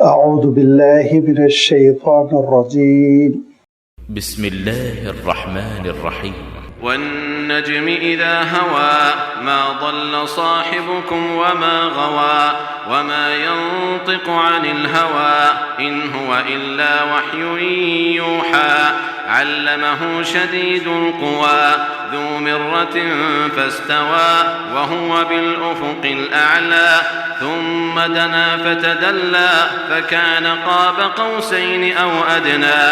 أعوذ بالله من الشيطان الرجيم بسم الله الرحمن الرحيم والنجم إذا هوى ما ضل صاحبكم وما غوى وما ينطق عن الهوى إن هو إلا وحي يوحى علمه شديد القوى ذو مرة فاستوى وهو بالأفق الأعلى ثم دنا فتدلى فكان قاب قوسين أو أدنى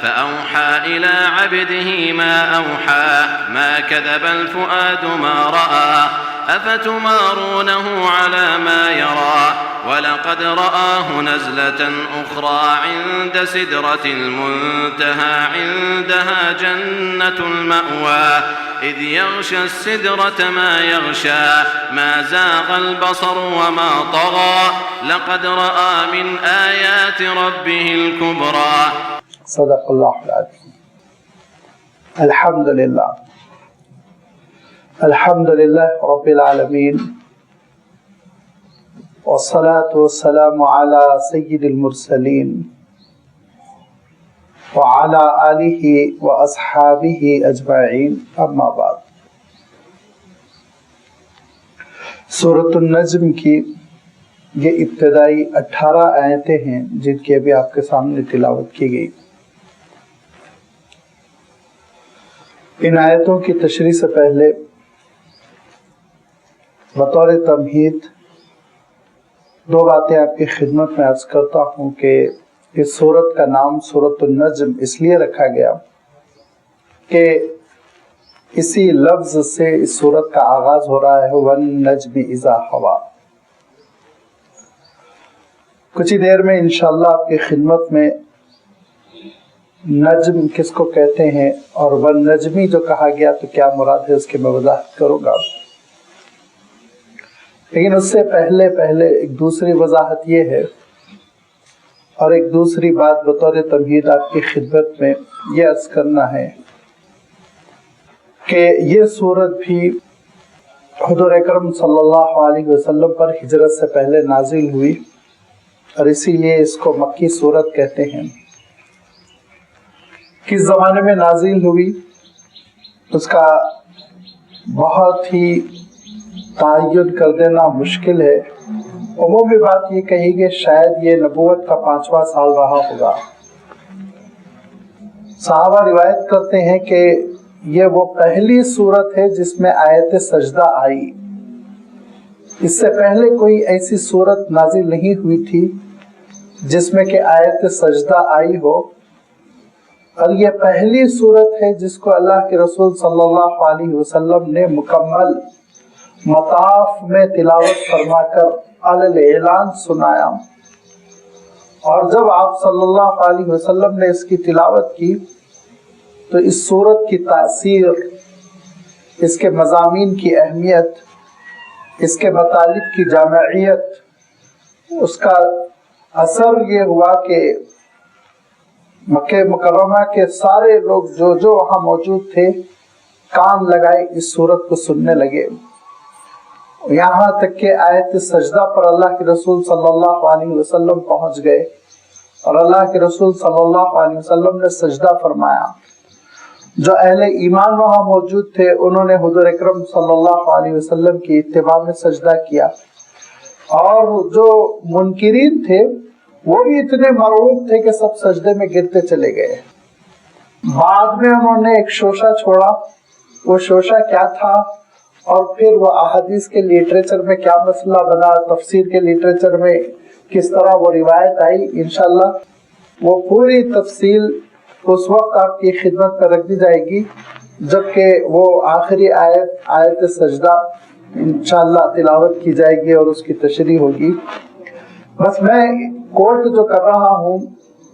فأوحى إلى عبده ما أوحى ما كذب الفؤاد ما رأى أفتمارونه على ما يرى ولقد رآه نزلة أخرى عند سدرة المنتهى عندها جنة المأوى إذ يغشى السدرة ما يغشى ما زاغ البصر وما طغى لقد رأى من آيات ربه الكبرى. صدق الله العظيم. الحمد لله رب العالمين والصلاة والسلام على سيد المرسلين وعلى آله وأصحابه أجمعين أما بعد. سورۃ النجم کی یہ ابتدائی 18 آیتیں ہیں جن کی ابھی آپ کے سامنے تلاوت کی گئی. ان آیتوں کی تشریح سے پہلے بطور تمہید دو باتیں آپ کی خدمت میں عرض کرتا ہوں کہ اس سورت کا نام سورۃ النجم اس لیے رکھا گیا کہ اسی لفظ سے اس سورت کا آغاز ہو رہا ہے وَالنَّجْمِ إِذَا هَوَى. کچھ ہی دیر میں انشاءاللہ آپ کی خدمت میں نجم کس کو کہتے ہیں اور والنجمی جو کہا گیا تو کیا مراد ہے اس کی میں وضاحت کروں گا. لیکن اس سے پہلے ایک دوسری وضاحت یہ ہے اور ایک دوسری بات بطور تمہید آپ کی خدمت میں یہ عرض کرنا ہے کہ یہ سورت بھی حضور اکرم صلی اللہ علیہ وسلم پر ہجرت سے پہلے نازل ہوئی اور اسی لیے اس کو مکی سورت کہتے ہیں. کس زمانے میں نازل ہوئی اس کا بہت ہی تعین کر دینا مشکل ہے. عمومی بات یہ کہی کہ شاید یہ نبوت کا 5واں سال رہا ہوگا. صحابہ روایت کرتے ہیں کہ یہ وہ پہلی سورت ہے جس میں آیت سجدہ آئی. اس سے پہلے کوئی ایسی سورت نازل نہیں ہوئی تھی جس میں کہ آیت سجدہ آئی ہو اور یہ پہلی سورت ہے جس کو اللہ کے رسول صلی اللہ علیہ وسلم نے مکمل مطاف میں تلاوت فرما کر اعلان سنایا. اور جب آپ صلی اللہ علیہ وسلم نے اس کی تلاوت کی تو اس سورت کی تاثیر، اس کے مضامین کی اہمیت، اس کے مطالب کی جامعیت، اس کا اثر یہ ہوا کہ مکہ مکرمہ کے سارے لوگ جو وہاں موجود تھے کان لگائے اس سورت کو سننے لگے. یہاں تک کہ آیت سجدہ پر اللہ کے رسول صلی اللہ علیہ وسلم پہنچ گئے اور اللہ کے رسول صلی اللہ علیہ وسلم نے سجدہ فرمایا. جو اہل ایمان وہاں موجود تھے انہوں نے حضور اکرم صلی اللہ علیہ وسلم کی اتباع میں سجدہ کیا اور جو منکرین تھے وہ بھی اتنے مرعوب تھے کہ سب سجدے میں گرتے چلے گئے. بعد میں انہوں نے ایک شوشہ چھوڑا. وہ شوشہ کیا تھا اور پھر وہ احادیث کے لٹریچر میں کیا مسئلہ بنا، تفسیر کے لٹریچر میں کس طرح وہ روایت آئی، انشاءاللہ وہ پوری تفصیل اس وقت آپ کی خدمت پر رکھ دی جائے گی جبکہ وہ آخری آیت سجدہ انشاءاللہ تلاوت کی جائے گی اور اس کی تشریح ہوگی. بس میں کوٹ جو کر رہا ہوں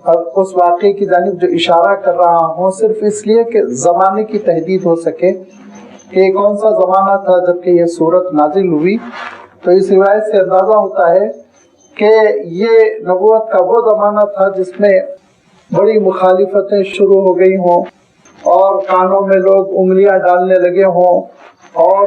اور اس واقعے کی جانب جو اشارہ کر رہا ہوں صرف اس لیے کہ زمانے کی تحدید ہو سکے کہ یہ کون سا زمانہ تھا جبکہ یہ سورت نازل ہوئی. تو اس روایت سے اندازہ ہوتا ہے کہ یہ نبوت کا وہ زمانہ تھا جس میں بڑی مخالفتیں شروع ہو گئی ہوں اور کانوں میں لوگ انگلیاں ڈالنے لگے ہوں اور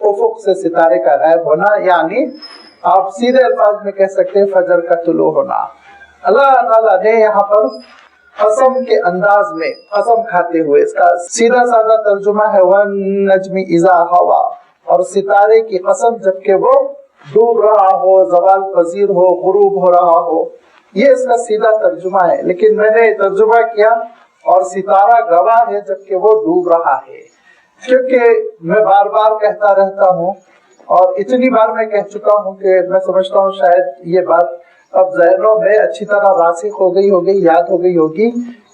افق سے ستارے کا غائب ہونا، یعنی آپ سیدھے الفاظ میں کہہ سکتے ہیں فجر کا طلوع ہونا۔ اللہ تعالیٰ نے یہاں پر قسم کے انداز میں قسم کھاتے ہوئے، اس کا سیدھا سادہ ترجمہ ہے وَالنَّجْمِ إِذَا هَوَى، اور ستارے کی قسم جبکہ وہ ڈوب رہا ہو، زوال پذیر ہو، غروب ہو رہا ہو، یہ اس کا سیدھا ترجمہ ہے۔ لیکن میں نے ترجمہ کیا اور ستارہ گواہ ہے جبکہ وہ ڈوب رہا ہے، کیونکہ میں بار بار کہتا رہتا ہوں اور اتنی بار میں کہہ چکا ہوں کہ میں سمجھتا ہوں شاید یہ بات اب ذہنوں میں اچھی طرح راسخ ہو گئی ہوگی، یاد ہو گئی ہوگی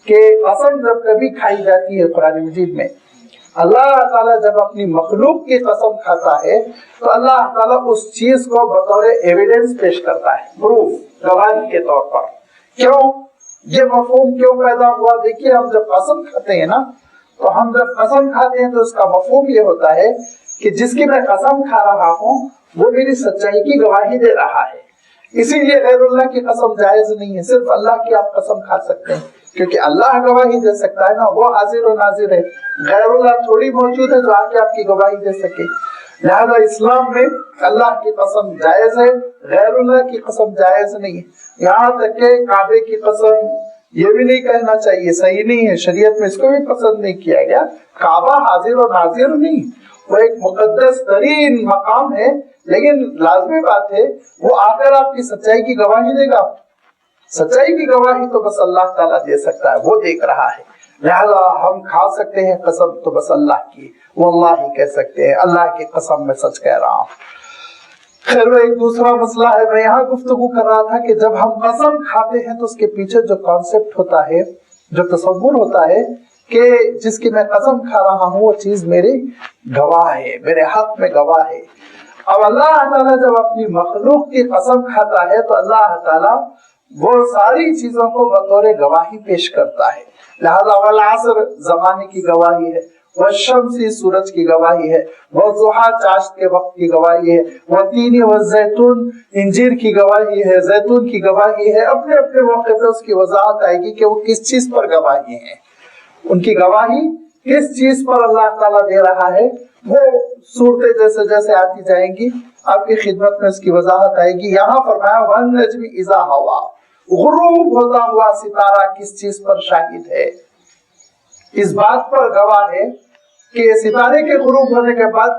کہ قسم جب کبھی کھائی جاتی ہے قرآن مجید میں، اللہ تعالیٰ جب اپنی مخلوق کی قسم کھاتا ہے تو اللہ تعالیٰ اس چیز کو بطور ایویڈنس پیش کرتا ہے، پروف، گواہی کے طور پر۔ کیوں یہ مفہوم کیوں پیدا ہوا؟ دیکھیے ہم جب قسم کھاتے ہیں نا، تو ہم جب قسم کھاتے ہیں تو اس کا مفہوم یہ ہوتا ہے کہ جس کی میں قسم کھا رہا ہوں وہ میری سچائی کی گواہی دے رہا ہے، اسی لیے غیر اللہ کی قسم جائز نہیں ہے، صرف اللہ کی آپ قسم کھا سکتے ہیں کیونکہ اللہ گواہی دے سکتا ہے نا، وہ حاضر و ناظر ہے، غیر اللہ تھوڑی موجود ہے جو آ کے آپ کی گواہی دے سکے۔ لہذا اسلام میں اللہ کی قسم جائز ہے، غیر اللہ کی قسم جائز نہیں ہے۔ یہاں تک کہ کعبے کی قسم یہ بھی نہیں کہنا چاہیے، صحیح نہیں ہے، شریعت میں اس کو بھی پسند نہیں کیا گیا۔ کعبہ حاضر و ناظر نہیں، وہ ایک مقدس ترین مقام ہے، لیکن لازمی بات ہے وہ آ کر آپ کی سچائی کی گواہی دے گا۔ سچائی کی گواہی تو بس اللہ تعالیٰ دے سکتا ہے، وہ دیکھ رہا ہے۔ لہذا ہم کھا سکتے ہیں قسم تو بس اللہ کی، وہ اللہ ہی کہہ سکتے ہیں، اللہ کی قسم میں سچ کہہ رہا ہوں۔ خیر وہ ایک دوسرا مسئلہ ہے، میں یہاں گفتگو کر رہا تھا کہ جب ہم قسم کھاتے ہیں تو اس کے پیچھے جو کانسیپٹ ہوتا ہے، جو تصور ہوتا ہے کہ جس کی میں قسم کھا رہا ہوں وہ چیز میری گواہ ہے، میرے حق میں گواہ ہے۔ اب اللہ تعالیٰ جب اپنی مخلوق کی قسم کھاتا ہے تو اللہ تعالیٰ وہ ساری چیزوں کو بطور گواہی پیش کرتا ہے۔ لہذا والعصر زمانے کی گواہی ہے، والشمس سورج کی گواہی ہے، والضحیٰ چاشت کے وقت کی گواہی ہے، والتین والزیتون انجیر کی گواہی ہے، زیتون کی گواہی ہے۔ اپنے اپنے موقع پہ اس کی وضاحت آئے گی کہ وہ کس چیز پر گواہی ہیں، ان کی گواہی کس چیز پر اللہ تعالیٰ دے رہا ہے۔ وہ صورتیں جیسے جیسے آتی جائیں گی آپ کی خدمت میں اس کی وضاحت آئے گی۔ یہاں فرمایا وَالنَّجْمِ إِذَا هَوَى، غروب ہوتا ہوا ستارہ کس چیز پر شاہد ہے، اس بات پر گواہ ہے کہ ستارے کے غروب ہونے کے بعد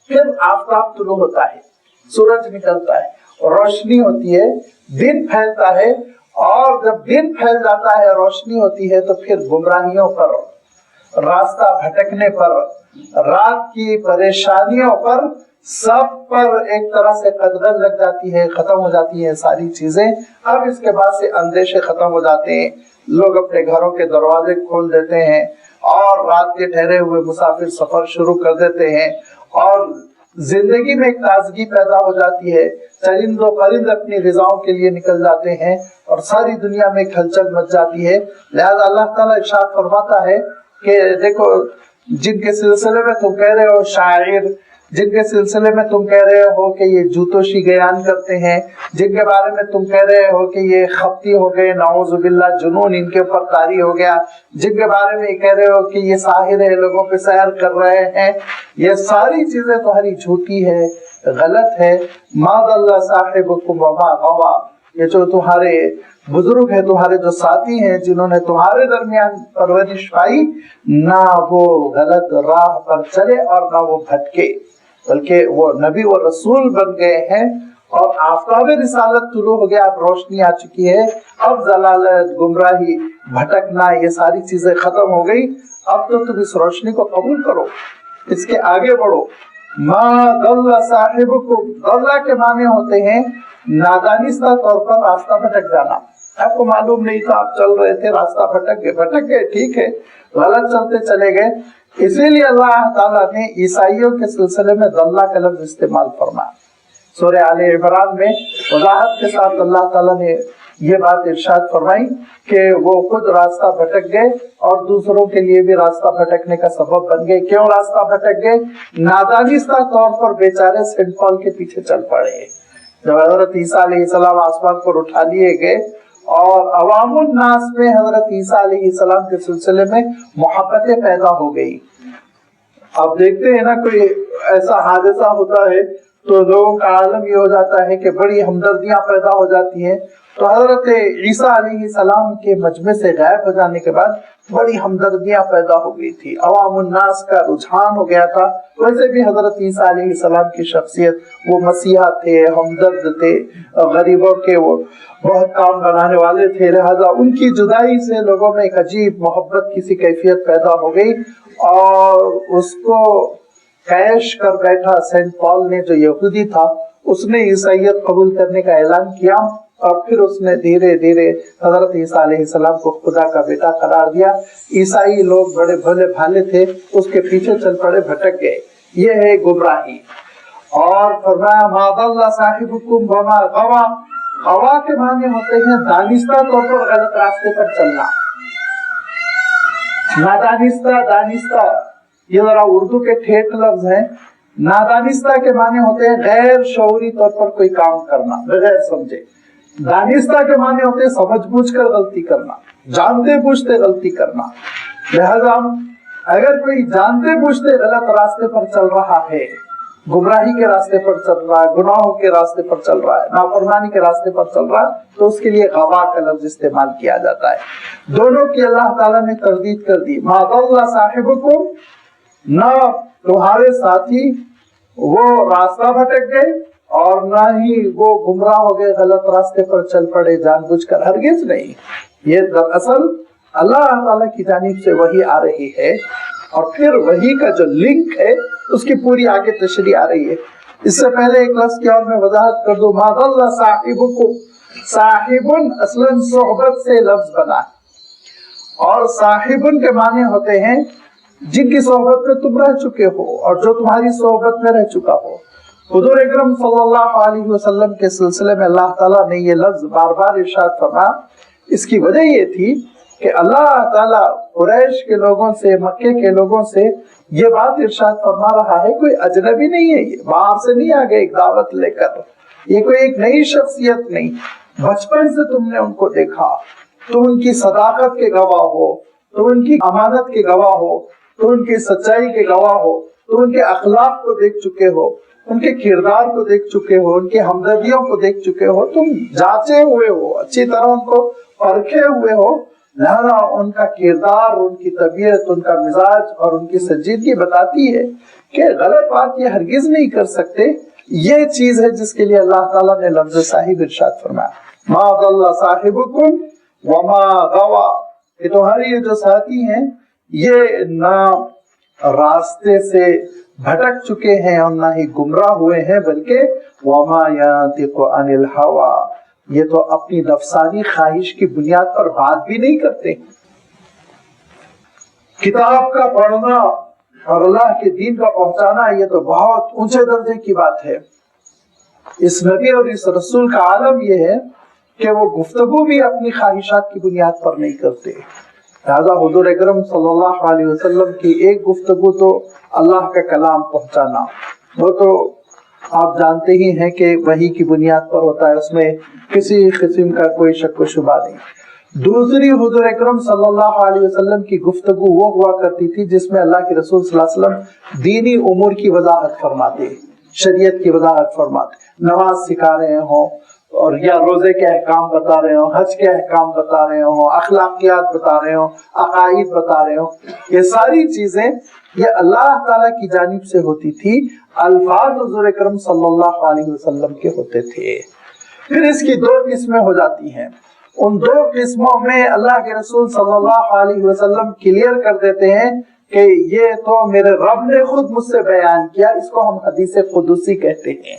پھر آفتاب طلوع ہوتا ہے، سورج نکلتا ہے، روشنی ہوتی ہے، دن پھیلتا ہے، اور جب دن پھیل جاتا ہے روشنی ہوتی ہے تو پھر گمراہیوں پر، راستہ بھٹکنے پر، رات کی پریشانیوں پر، سب پر ایک طرح سے قدغن لگ جاتی ہے، ختم ہو جاتی ہیں ساری چیزیں۔ اب اس کے بعد سے اندیشے ختم ہو جاتے ہیں، لوگ اپنے گھروں کے دروازے کھول دیتے ہیں اور رات کے ٹھہرے ہوئے مسافر سفر شروع کر دیتے ہیں، اور زندگی میں ایک تازگی پیدا ہو جاتی ہے، چرند و پرند اپنی غذاؤں کے لیے نکل جاتے ہیں اور ساری دنیا میں ایک ہلچل مچ جاتی ہے۔ لہذا اللہ تعالیٰ ارشاد فرماتا ہے کہ دیکھو جن کے سلسلے میں تم کہہ رہے ہو شاعر، جن کے سلسلے میں تم کہہ رہے ہو کہ یہ جوتوشی گیان کرتے ہیں، جن کے بارے میں تم کہہ رہے ہو کہ یہ خپتی ہو گئے، نعوذ باللہ جنون ان کے اوپر طاری ہو گیا، جن کے بارے میں یہ کہہ رہے ہو کہ یہ ساحر ہے، لوگوں پہ سحر کر رہے ہیں، یہ ساری چیزیں تمہاری جھوٹی ہے، غلط ہے۔ ما ضل صاحبکم وما غوی، یہ جو تمہارے بزرگ ہیں، تمہارے جو ساتھی ہیں جنہوں نے تمہارے درمیان پرورش پائی، نہ وہ غلط راہ پر چلے اور نہ وہ بھٹکے، بلکہ وہ نبی و رسول بن گئے ہیں، اور آفتاب رسالت طلوع ہو گیا، اب روشنی آ چکی ہے، اب ضلالت، گمراہی، بھٹکنا، یہ ساری چیزیں ختم ہو گئی۔ اب تو تم اس روشنی کو قبول کرو، اس کے آگے بڑھو۔ ما ضل صاحبکم، ضل کے معنی ہوتے ہیں نادانستہ طور پر راستہ بھٹک جانا، آپ کو معلوم نہیں تھا، آپ چل رہے تھے، راستہ بھٹک گئے، ٹھیک ہے، غلط چلتے چلے گئے، اسی لیے اللہ تعالیٰ نے عیسائیوں کے سلسلے میں ضلع کا لفظ استعمال فرمایا۔ سورہ آل عمران میں وضاحت کے ساتھ اللہ تعالیٰ نے یہ بات ارشاد فرمائی کہ وہ خود راستہ بھٹک گئے اور دوسروں کے لیے بھی راستہ بھٹکنے کا سبب بن گئے۔ کیوں راستہ بھٹک گئے؟ نادانستہ طور پر بیچارے سینٹ پال کے پیچھے چل پڑے۔ جب حضرت عیسیٰ علیہ السلام آسمان پر اٹھا لیے گئے اور عوام الناس میں حضرت عیسیٰ علیہ السلام کے سلسلے میں محبتیں پیدا ہو گئی، آپ دیکھتے ہیں نا کوئی ایسا حادثہ ہوتا ہے تو لوگوں کا عالم یہ ہو جاتا ہے کہ بڑی ہمدردیاں پیدا ہو جاتی ہیں. تو حضرت عیسیٰ علیہ السلام کے مجمع سے غائب ہو جانے کے بعد بڑی ہمدردیاں پیدا ہو گئی تھی، عوام الناس کا رجحان ہو گیا تھا. ویسے بھی حضرت عیسیٰ علیہ السلام کی شخصیت، وہ مسیحا تھے، ہمدرد تھے، غریبوں کے وہ بہت کام بنانے والے تھے، لہذا ان کی جدائی سے لوگوں میں ایک عجیب محبت کی سی کیفیت پیدا ہو گئی. اور اس کو کیش کر بیٹھا سینٹ پال نے، جو یہودی تھا، اس نے عیسائیت قبول کرنے کا اعلان کیا، اور پھر اس نے دھیرے دھیرے حضرت عیسیٰ علیہ السلام کو خدا کا بیٹا قرار دیا. عیسائی لوگ بڑے بھولے بھالے تھے، اس کے پیچھے چل پڑے، بھٹک گئے. یہ ہے گمراہی. اور فرمایا ما ضل صاحبکم وما غوا. غوا کے معنی ہوتے ہیں دانستہ طور پر غلط راستے پر چلنا. نادانستہ، دانستہ، یہ ذرا اردو کے ٹھیٹ لفظ ہیں. نادانستہ کے معنی ہوتے ہیں غیر شعوری طور پر کوئی کام کرنا بغیر سمجھے. دانستہ کے معنی ہوتے ہیں سمجھ بوجھ کر غلطی کرنا، جانتے بوجھتے غلطی کرنا. لہذا اگر کوئی جانتے بوجھتے غلط راستے پر چل رہا ہے، گمراہی کے راستے پر چل رہا ہے، گناہوں کے راستے پر چل رہا ہے، نافرمانی کے راستے پر چل رہا ہے، تو اس کے لیے غوا کا لفظ استعمال کیا جاتا ہے. دونوں کی اللہ تعالیٰ نے تردید کر دی. ما ضل صاحبکم، نہ تمہارے ساتھی وہ راستہ بھٹک گئے اور نہ ہی وہ گمراہ ہو گئے، غلط راستے پر چل پڑے جان بوجھ کر، ہرگز نہیں. یہ دراصل اللہ تعالیٰ کی جانب سے وحی آ رہی ہے، اور پھر وحی کا جو لنک ہے اس کی پوری آگے تشریح آ رہی ہے. اس سے پہلے ایک لفظ کی اور میں وضاحت کر دوں. ما ضل صاحبکم، صاحبن اصلاً صحبت سے لفظ بنا ہے، اور صاحبن کے معنی ہوتے ہیں جن کی صحبت میں تم رہ چکے ہو اور جو تمہاری صحبت میں رہ چکا ہو. حضور اکرم صلی اللہ علیہ وسلم کے سلسلے میں اللہ تعالیٰ نے یہ لفظ بار بار ارشاد فرمایا. اس کی وجہ یہ تھی کہ اللہ تعالیٰ قریش کے لوگوں سے، مکے کے لوگوں سے یہ بات ارشاد فرما رہا ہے کوئی اجنبی نہیں ہے، یہ باہر سے نہیں آ گئے ایک دعوت لے کر، یہ کوئی ایک نئی شخصیت نہیں. بچپن سے تم نے ان کو دیکھا، تم ان کی صداقت کے گواہ ہو، تم ان کی امانت کے گواہ ہو، تم ان کی سچائی کے گواہ ہو، تم ان کے اخلاق کو دیکھ چکے ہو، ان کے کردار کو دیکھ چکے ہو، ان کی ہمدردیوں کو دیکھ چکے ہو، تم جانچے ہوئے ہو، اچھی طرح ان کو پرکھے ہوئے ہو. لہذا ان کا کردار، ان کی طبیعت، ان کا مزاج اور ان کی سنجیدگی بتاتی ہے کہ غلط بات یہ ہرگز نہیں کر سکتے. یہ چیز ہے جس کے لیے اللہ تعالیٰ نے لفظ صاحب ارشاد فرمایا. ما ضل صاحبکم وما غوا، کہ تمہارے یہ جو ساتھی ہیں یہ نہ راستے سے بھٹک چکے ہیں اور نہ ہی گمراہ ہوئے ہیں، بلکہ وما ينطق عن الهوى، یہ تو اپنی نفسانی خواہش کی بنیاد پر بات بھی نہیں کرتے. کتاب کا پڑھنا اور اللہ کے دین کا پہنچانا یہ تو بہت اونچے درجے کی بات ہے. اس نبی اور اس رسول کا عالم یہ ہے کہ وہ گفتگو بھی اپنی خواہشات کی بنیاد پر نہیں کرتے. لہذا حضور اکرم صلی اللہ علیہ وسلم کی ایک گفتگو تو اللہ کا کلام پہنچانا، وہ تو آپ جانتے ہی ہیں کہ وحی کی بنیاد پر ہوتا ہے، اس میں کسی قسم کا کوئی شک و شبہ نہیں. دوسری، حضور اکرم صلی اللہ علیہ وسلم کی گفتگو وہ ہوا کرتی تھی جس میں اللہ کے رسول صلی اللہ علیہ وسلم دینی امور کی وضاحت فرماتے، شریعت کی وضاحت فرماتے، نماز سکھا رہے ہوں اور یا روزے کے احکام بتا رہے ہوں، حج کے احکام بتا رہے ہوں، اخلاقیات بتا رہے ہوں، عقائد بتا رہے ہوں. یہ ساری چیزیں یہ اللہ تعالیٰ کی جانب سے ہوتی تھی، الفاظ حضور اکرم صلی اللہ علیہ وسلم کے ہوتے تھے. پھر اس کی دو قسمیں ہو جاتی ہیں. ان دو قسموں میں اللہ کے رسول صلی اللہ علیہ وسلم کلیئر کر دیتے ہیں کہ یہ تو میرے رب نے خود مجھ سے بیان کیا، اس کو ہم حدیث قدسی کہتے ہیں.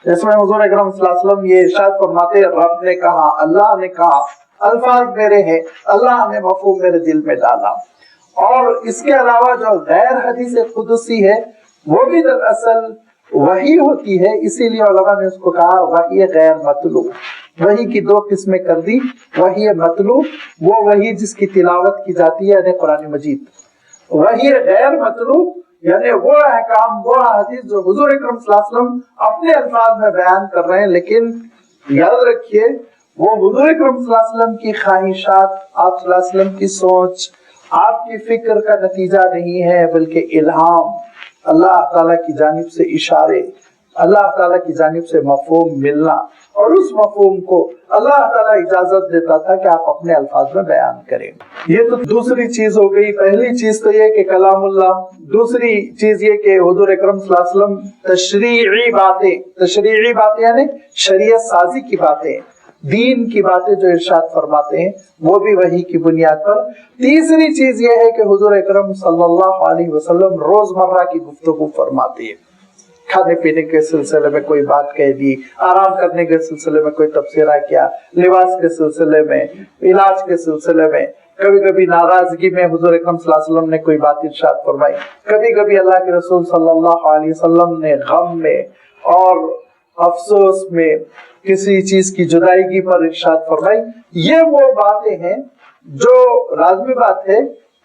جس میں حضور اکرم صلی اللہ علیہ وسلم یہ ارشاد فرماتے ہیں رب نے کہا، اللہ نے کہا، الفاظ میرے ہیں، اللہ نے مفہوم میرے دل میں ڈالا. اور اس کے علاوہ جو غیر حدیث قدسی ہے وہ بھی دراصل وحی ہوتی ہے، اسی لیے علماء نے اس کو کہا وحی غیر مطلوب. وحی کی دو قسمیں کر دی، وحی مطلوب وہ وحی جس کی تلاوت کی جاتی ہے یعنی قرآن مجید، وحی غیر مطلوب یعنی وہ احکام، وہ حدیث جو حضور اکرم صلی اللہ علیہ وسلم اپنے الفاظ میں بیان کر رہے ہیں، لیکن یاد رکھیے وہ حضور اکرم صلی اللہ علیہ وسلم کی خواہشات، آپ صلی اللہ علیہ وسلم کی سوچ، آپ کی فکر کا نتیجہ نہیں ہے، بلکہ الہام، اللہ تعالیٰ کی جانب سے اشارے، اللہ تعالیٰ کی جانب سے مفہوم ملنا، اور اس مفہوم کو اللہ تعالیٰ اجازت دیتا تھا کہ آپ اپنے الفاظ میں بیان کریں۔ یہ تو دوسری چیز ہو گئی۔ پہلی چیز تو یہ کہ کلام اللہ، دوسری چیز یہ کہ حضور اکرم صلی اللہ علیہ وسلم تشریعی باتیں یعنی شریعت سازی کی باتیں، دین کی باتیں جو ارشاد فرماتے ہیں وہ بھی وحی کی بنیاد پر۔ تیسری چیز یہ ہے کہ حضور اکرم صلی اللہ علیہ وسلم روزمرہ کی گفتگو فرماتے ہیں، کھانے پینے کے سلسلے میں کوئی بات کہہ دی، آرام کرنے کے سلسلے میں کوئی تبصرہ کیا، لباس کے سلسلے میں، علاج کے سلسلے میں، کبھی کبھی ناراضگی میں حضور اکرم صلی اللہ علیہ وسلم نے کوئی بات ارشاد فرمائی، کبھی کبھی اللہ کے رسول صلی اللہ علیہ وسلم نے غم میں اور افسوس میں کسی چیز کی جدائیگی پر ارشاد فرمائی۔ یہ وہ باتیں ہیں جو لازمی بات ہے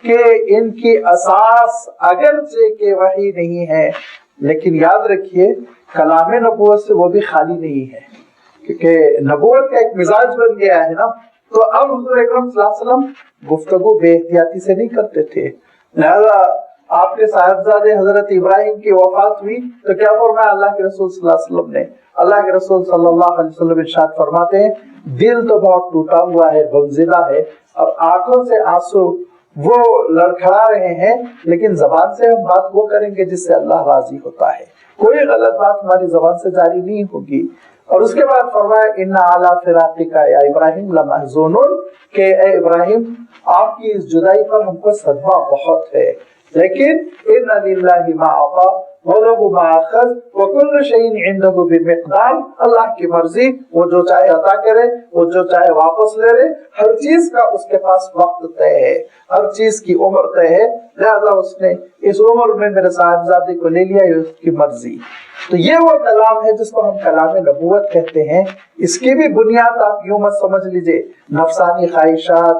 کہ ان کی اساس اگرچہ کہ وحی نہیں ہے، لیکن یاد رکھیے کلام نبوت سے وہ بھی خالی نہیں ہے، کیونکہ نبوت کا ایک مزاج بن گیا ہے نا۔ تو اب حضور اکرم صلی اللہ علیہ وسلم گفتگو بے احتیاطی سے نہیں کرتے تھے۔ لہذا آپ کے صاحبزادے حضرت ابراہیم کی وفات ہوئی تو کیا فرمایا اللہ کے رسول صلی اللہ علیہ وسلم نے؟ اللہ کے رسول صلی اللہ علیہ وسلم ارشاد فرماتے ہیں دل تو بہت ٹوٹا ہوا ہے، غمزدہ ہے، اور آنکھوں سے آنسو وہ لڑکھڑا رہے ہیں، لیکن زبان سے ہم بات وہ کریں گے جس سے اللہ راضی ہوتا ہے، کوئی غلط بات ہماری زبان سے جاری نہیں ہوگی۔ اور اس کے بعد فرمایا ان علی فراقک یا ابراہیم لمحزون، کہ اے ابراہیم آپ کی اس جدائی پر ہم کو صدمہ بہت ہے، لیکن ان للہ ما اعطى وله ما اخذ وكل شيء عنده بمقدار، اللہ کی مرضی، وہ جو چاہے عطا کرے، وہ جو چاہے واپس لے لے، ہر چیز کا اس کے پاس وقت طے ہے، ہر چیز کی عمر طے ہے، لہذا اس نے اس عمر میں میرے صاحبزادے کو لے لیا، یہ اس کی مرضی۔ تو یہ وہ کلام ہے جس کو ہم کلام نبوت کہتے ہیں۔ اس کی بھی بنیاد آپ یوں مت سمجھ لیجئے نفسانی خواہشات،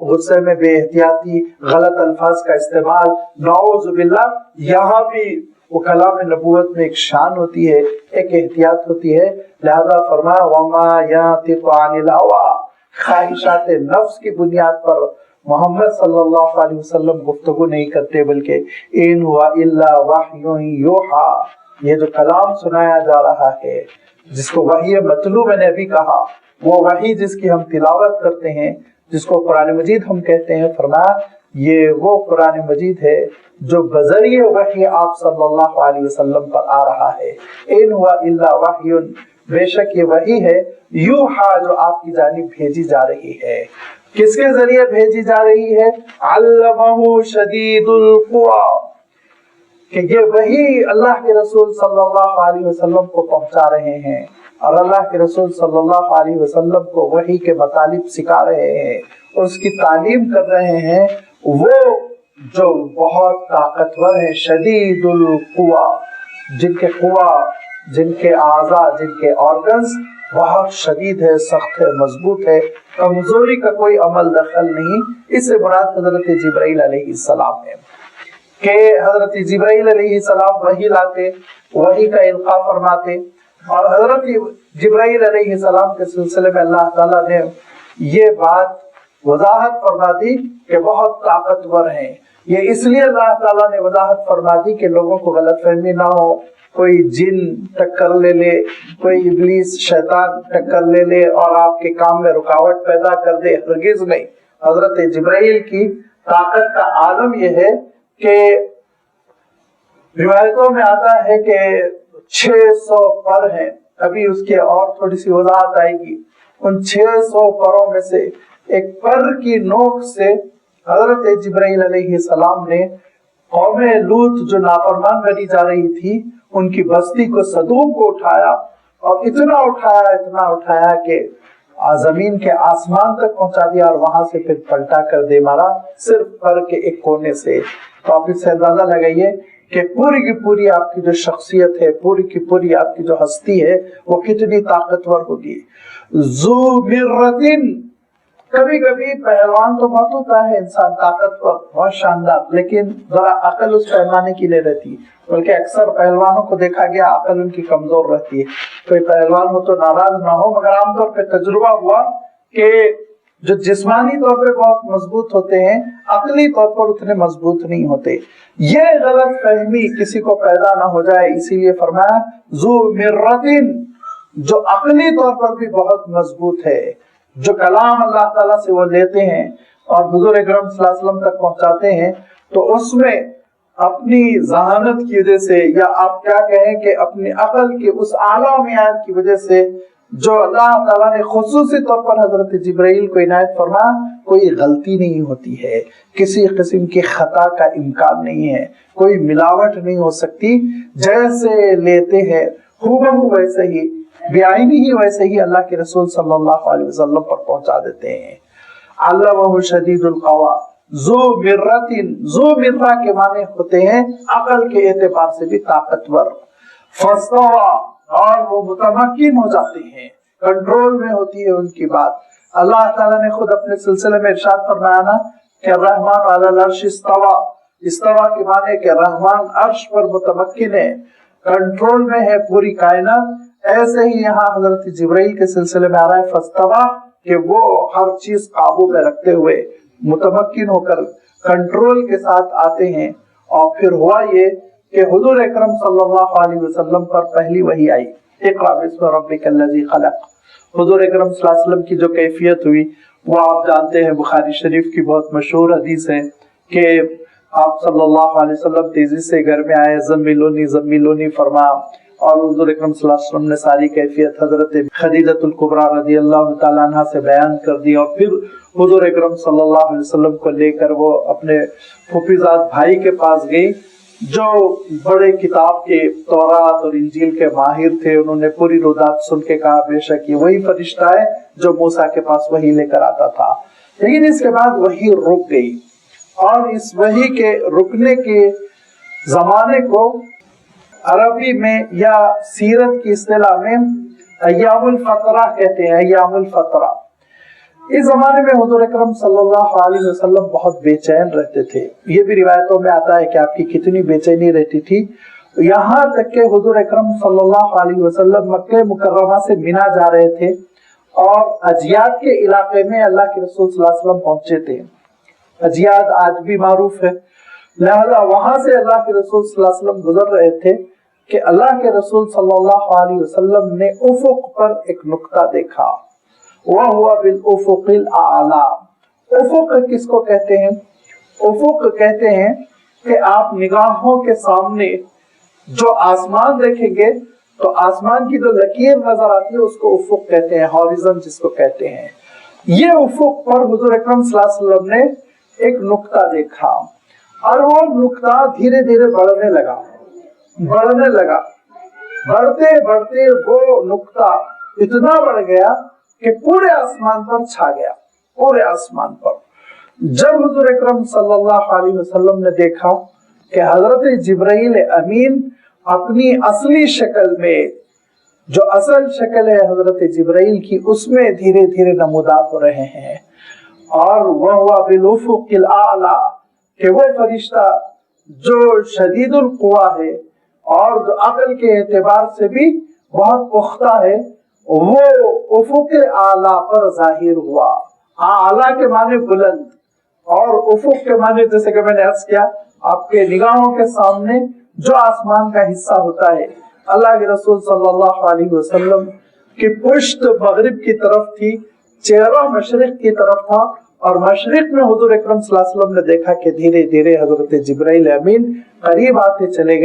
غصے میں بے احتیاطی، غلط الفاظ کا استعمال، نعوذ باللہ۔ یہاں بھی وہ کلام نبوت میں ایک شان ہوتی ہے، ایک احتیاط ہوتی ہے، لہذا فرمایا وَمَا يَنطِقُ عَنِ الْهَوَىٰ، خواہشات نفس کی بنیاد پر محمد صلی اللہ علیہ وسلم گفتگو نہیں کرتے، بلکہ ان ہوا الا وحی یوحا، یہ جو کلام سنایا جا رہا ہے جس کو وحی متلو میں نے ابھی کہا، وہ وحی جس کی ہم تلاوت کرتے ہیں، جس کو قرآن مجید ہم کہتے ہیں، فرمایا یہ وہ قرآن مجید ہے جو بذریعہ وحی آپ صلی اللہ علیہ وسلم پر آ رہا ہے۔ ان ہوا الا وحی، بے شک یہ وحی ہے، یوحا جو آپ کی جانب بھیجی جا رہی ہے۔ کس کے ذریعے بھیجی جا رہی ہے؟ علمہ شدید القویٰ، کہ یہ وحی اللہ کے رسول صلی اللہ علیہ وسلم کو پہنچا رہے ہیں، اور اللہ کے رسول صلی اللہ علیہ وسلم کو وحی کے مطالب سکھا رہے ہیں اور اس کی تعلیم کر رہے ہیں، وہ جو بہت طاقتور ہیں، شدید القویٰ، جن کے قوہ، جن کے اعضاء، جن کے آرگنز بہت شدید ہے، سخت ہے، مضبوط ہے، کمزوری کا کوئی عمل دخل نہیں۔ اس سے مراد حضرت جبرائیل علیہ السلام ہے کہ حضرت جبرائیل علیہ السلام وحی لاتے، وحی کا القاء فرماتے، اور حضرت جبرائیل علیہ السلام کے سلسلے میں اللہ تعالیٰ نے یہ بات وضاحت فرما دی کہ بہت طاقتور ہیں۔ یہ اس لیے اللہ تعالیٰ نے وضاحت فرما دی کہ لوگوں کو غلط فہمی نہ ہو، کوئی جن ٹکر لے لے، کوئی ابلیس شیطان ٹکر لے لے اور آپ کے کام میں رکاوٹ پیدا کر دے، ہرگز نہیں۔ حضرت جبرائیل کی طاقت کا عالم یہ ہے کہ روایتوں میں آتا ہے کہ 600 پر ہیں، ابھی اس کی اور تھوڑی سی وضاحت آئے گی۔ ان 600 پروں میں سے ایک پر کی نوک سے حضرت جبرائیل علیہ السلام نے قوم لوط جو نافرمان بنی جا رہی تھی ان کی بستی کو، صدوم کو اٹھایا، اور اتنا اٹھایا کہ زمین کے آسمان تک پہنچا دیا، اور وہاں سے پھر پلٹا کر دے مارا، صرف پر کے ایک کونے سے۔ تو آپ اس سے اندازہ لگائیے کہ پوری کی پوری آپ کی جو شخصیت ہے، پوری کی پوری آپ کی جو ہستی ہے، وہ کتنی طاقتور ہوگی۔ ذو مرۃ، کبھی کبھی پہلوان تو بہت ہوتا ہے انسان، طاقتور، بہت شاندار، لیکن ذرا عقل اس پیمانے کی نہیں رہتی، بلکہ اکثر پہلوانوں کو دیکھا گیا عقل ان کی کمزور رہتی ہے۔ کوئی پہلوان ہو تو ناراض نہ ہو، مگر عام طور پہ تجربہ ہوا کہ جو جسمانی طور پہ بہت مضبوط ہوتے ہیں عقلی طور پر اتنے مضبوط نہیں ہوتے. یہ غلط فہمی کسی کو پیدا نہ ہو جائے، اسی لیے فرمایا ذو مرتن، جو عقلی طور پر بھی بہت مضبوط ہے، جو کلام اللہ تعالیٰ سے وہ لیتے ہیں اور حضور اکرم صلی اللہ علیہ وسلم تک پہنچاتے ہیں، تو اس میں اپنی ذہانت کی وجہ سے، یا آپ کیا کہیں کہ اپنی عقل کے اس اعلیٰ معیار کی وجہ سے جو اللہ تعالیٰ نے خصوصی طور پر حضرت جبرائیل کو عنایت فرمایا، کوئی غلطی نہیں ہوتی ہے، کسی قسم کی خطا کا امکان نہیں ہے، کوئی ملاوٹ نہیں ہو سکتی. جیسے لیتے ہیں ہو ویسے ہی بعینی ہی ویسے ہی اللہ کے رسول صلی اللہ علیہ وسلم پر پہنچا دیتے ہیں. علمہ شدید القوا ذو مرتن، ذو مرہ کے معنی ہوتے ہیں عقل کے اعتبار سے بھی طاقتور. فاستوى، اور وہ متمکن ہو جاتے ہیں، کنٹرول میں ہوتی ہے ان کی بات. اللہ تعالیٰ نے خود اپنے سلسلے میں ارشاد فرمایا نا کہ الرحمن علی العرش استوى. استوى کے معنی کہ رحمان عرش پر متمکن ہے، کنٹرول میں ہے پوری کائنات. ایسے ہی یہاں حضرت جبرائیل کے سلسلے میں آ رہا ہے فاستوى، کہ وہ ہر چیز قابو میں رکھتے ہوئے متمکن ہو کر کنٹرول کے ساتھ آتے ہیں. اور پھر ہوا یہ کہ حضور اکرم صلی اللہ علیہ وسلم پر پہلی وحی آئی، اقرأ باسم ربک الذی خلق. حضور اکرم صلی اللہ علیہ وسلم کی جو کیفیت ہوئی وہ آپ جانتے ہیں، بخاری شریف کی بہت مشہور حدیث ہے کہ آپ صلی اللہ علیہ وسلم تیزی سے گھر میں آئے، زملونی زملونی فرمایا، اور حضور اکرم صلی اللہ علیہ وسلم نے ساری کیفیت حضرت خدیجۃ الکبریٰ رضی اللہ تعالیٰ عنہ سے بیان کر دی. اور پھر حضور اکرم صلی اللہ علیہ وسلم کو لے کر وہ اپنے پھوپھیزاد بھائی کے پاس گئی جو بڑے کتاب کے تورات اور انجیل کے ماہر تھے. انہوں نے پوری روایت سن کے کہا بے شک یہ وہی فرشتہ ہے جو موسیٰ کے پاس وحی لے کر آتا تھا. لیکن اس کے بعد وحی رک گئی، اور اس وحی کے رکنے کے زمانے کو عربی میں یا سیرت کی اصطلاح میں ایام الفترہ کہتے ہیں. ایام الفترہ، اس زمانے میں حضور اکرم صلی اللہ علیہ وسلم بہت بے چین رہتے تھے. یہ بھی روایتوں میں آتا ہے کہ آپ کی کتنی بے چینی رہتی تھی، یہاں تک کہ حضور اکرم صلی اللہ علیہ وسلم مکہ مکرمہ سے مینا جا رہے تھے اور اجیاد کے علاقے میں اللہ کے رسول صلی اللہ علیہ وسلم پہنچے تھے. اجیاد آج بھی معروف ہے، لہذا وہاں سے اللہ کے رسول صلی اللہ علیہ وسلم گزر رہے تھے کہ اللہ کے رسول صلی اللہ علیہ وسلم نے افق پر ایک نقطہ دیکھا. وَهُوَ بِالْأُفُقِ الْأَعْلَى. افق کس کو کہتے ہیں؟ افق کہتے ہیں کہ آپ نگاہوں کے سامنے جو آسمان دیکھیں گے تو آسمان کی جو لکیر نظر آتی ہے اس کو افق کہتے ہیں، ہاریزن جس کو کہتے ہیں. یہ افق پر حضور اکرم صلی اللہ علیہ وسلم نے ایک نقطہ دیکھا، اور وہ نقطہ دھیرے دھیرے بڑھنے لگا. بڑھتے بڑھتے وہ نقطہ اتنا بڑھ گیا کہ پورے آسمان پر چھا گیا، پورے آسمان پر. جب حضور اکرم صلی اللہ علیہ وسلم نے دیکھا کہ حضرت جبرائیل امین اپنی اصلی شکل میں، جو اصل شکل ہے حضرت جبرائیل کی، اس میں دھیرے دھیرے نمودار ہو رہے ہیں. اور وہ بالافق الاعلی، کہ وہ فرشتہ جو شدید القوا ہے اور جو عقل کے اعتبار سے بھی بہت پختہ ہے، وہ افق اعلیٰ پر ظاہر ہوا. اعلیٰ کے معنی بلند، اور افق کے معنی جیسے کہ میں نے عرض کیا آپ کے نگاہوں کے سامنے جو آسمان کا حصہ ہوتا ہے. اللہ کے رسول صلی اللہ علیہ وسلم کی پشت مغرب کی طرف تھی، چہرہ مشرق کی طرف تھا، اور مشرق میں حضور اکرم صلی اللہ علیہ وسلم نے دیکھا کہ دھیرے دھیرے حضرت جبرائیل امین قریب آتے چلے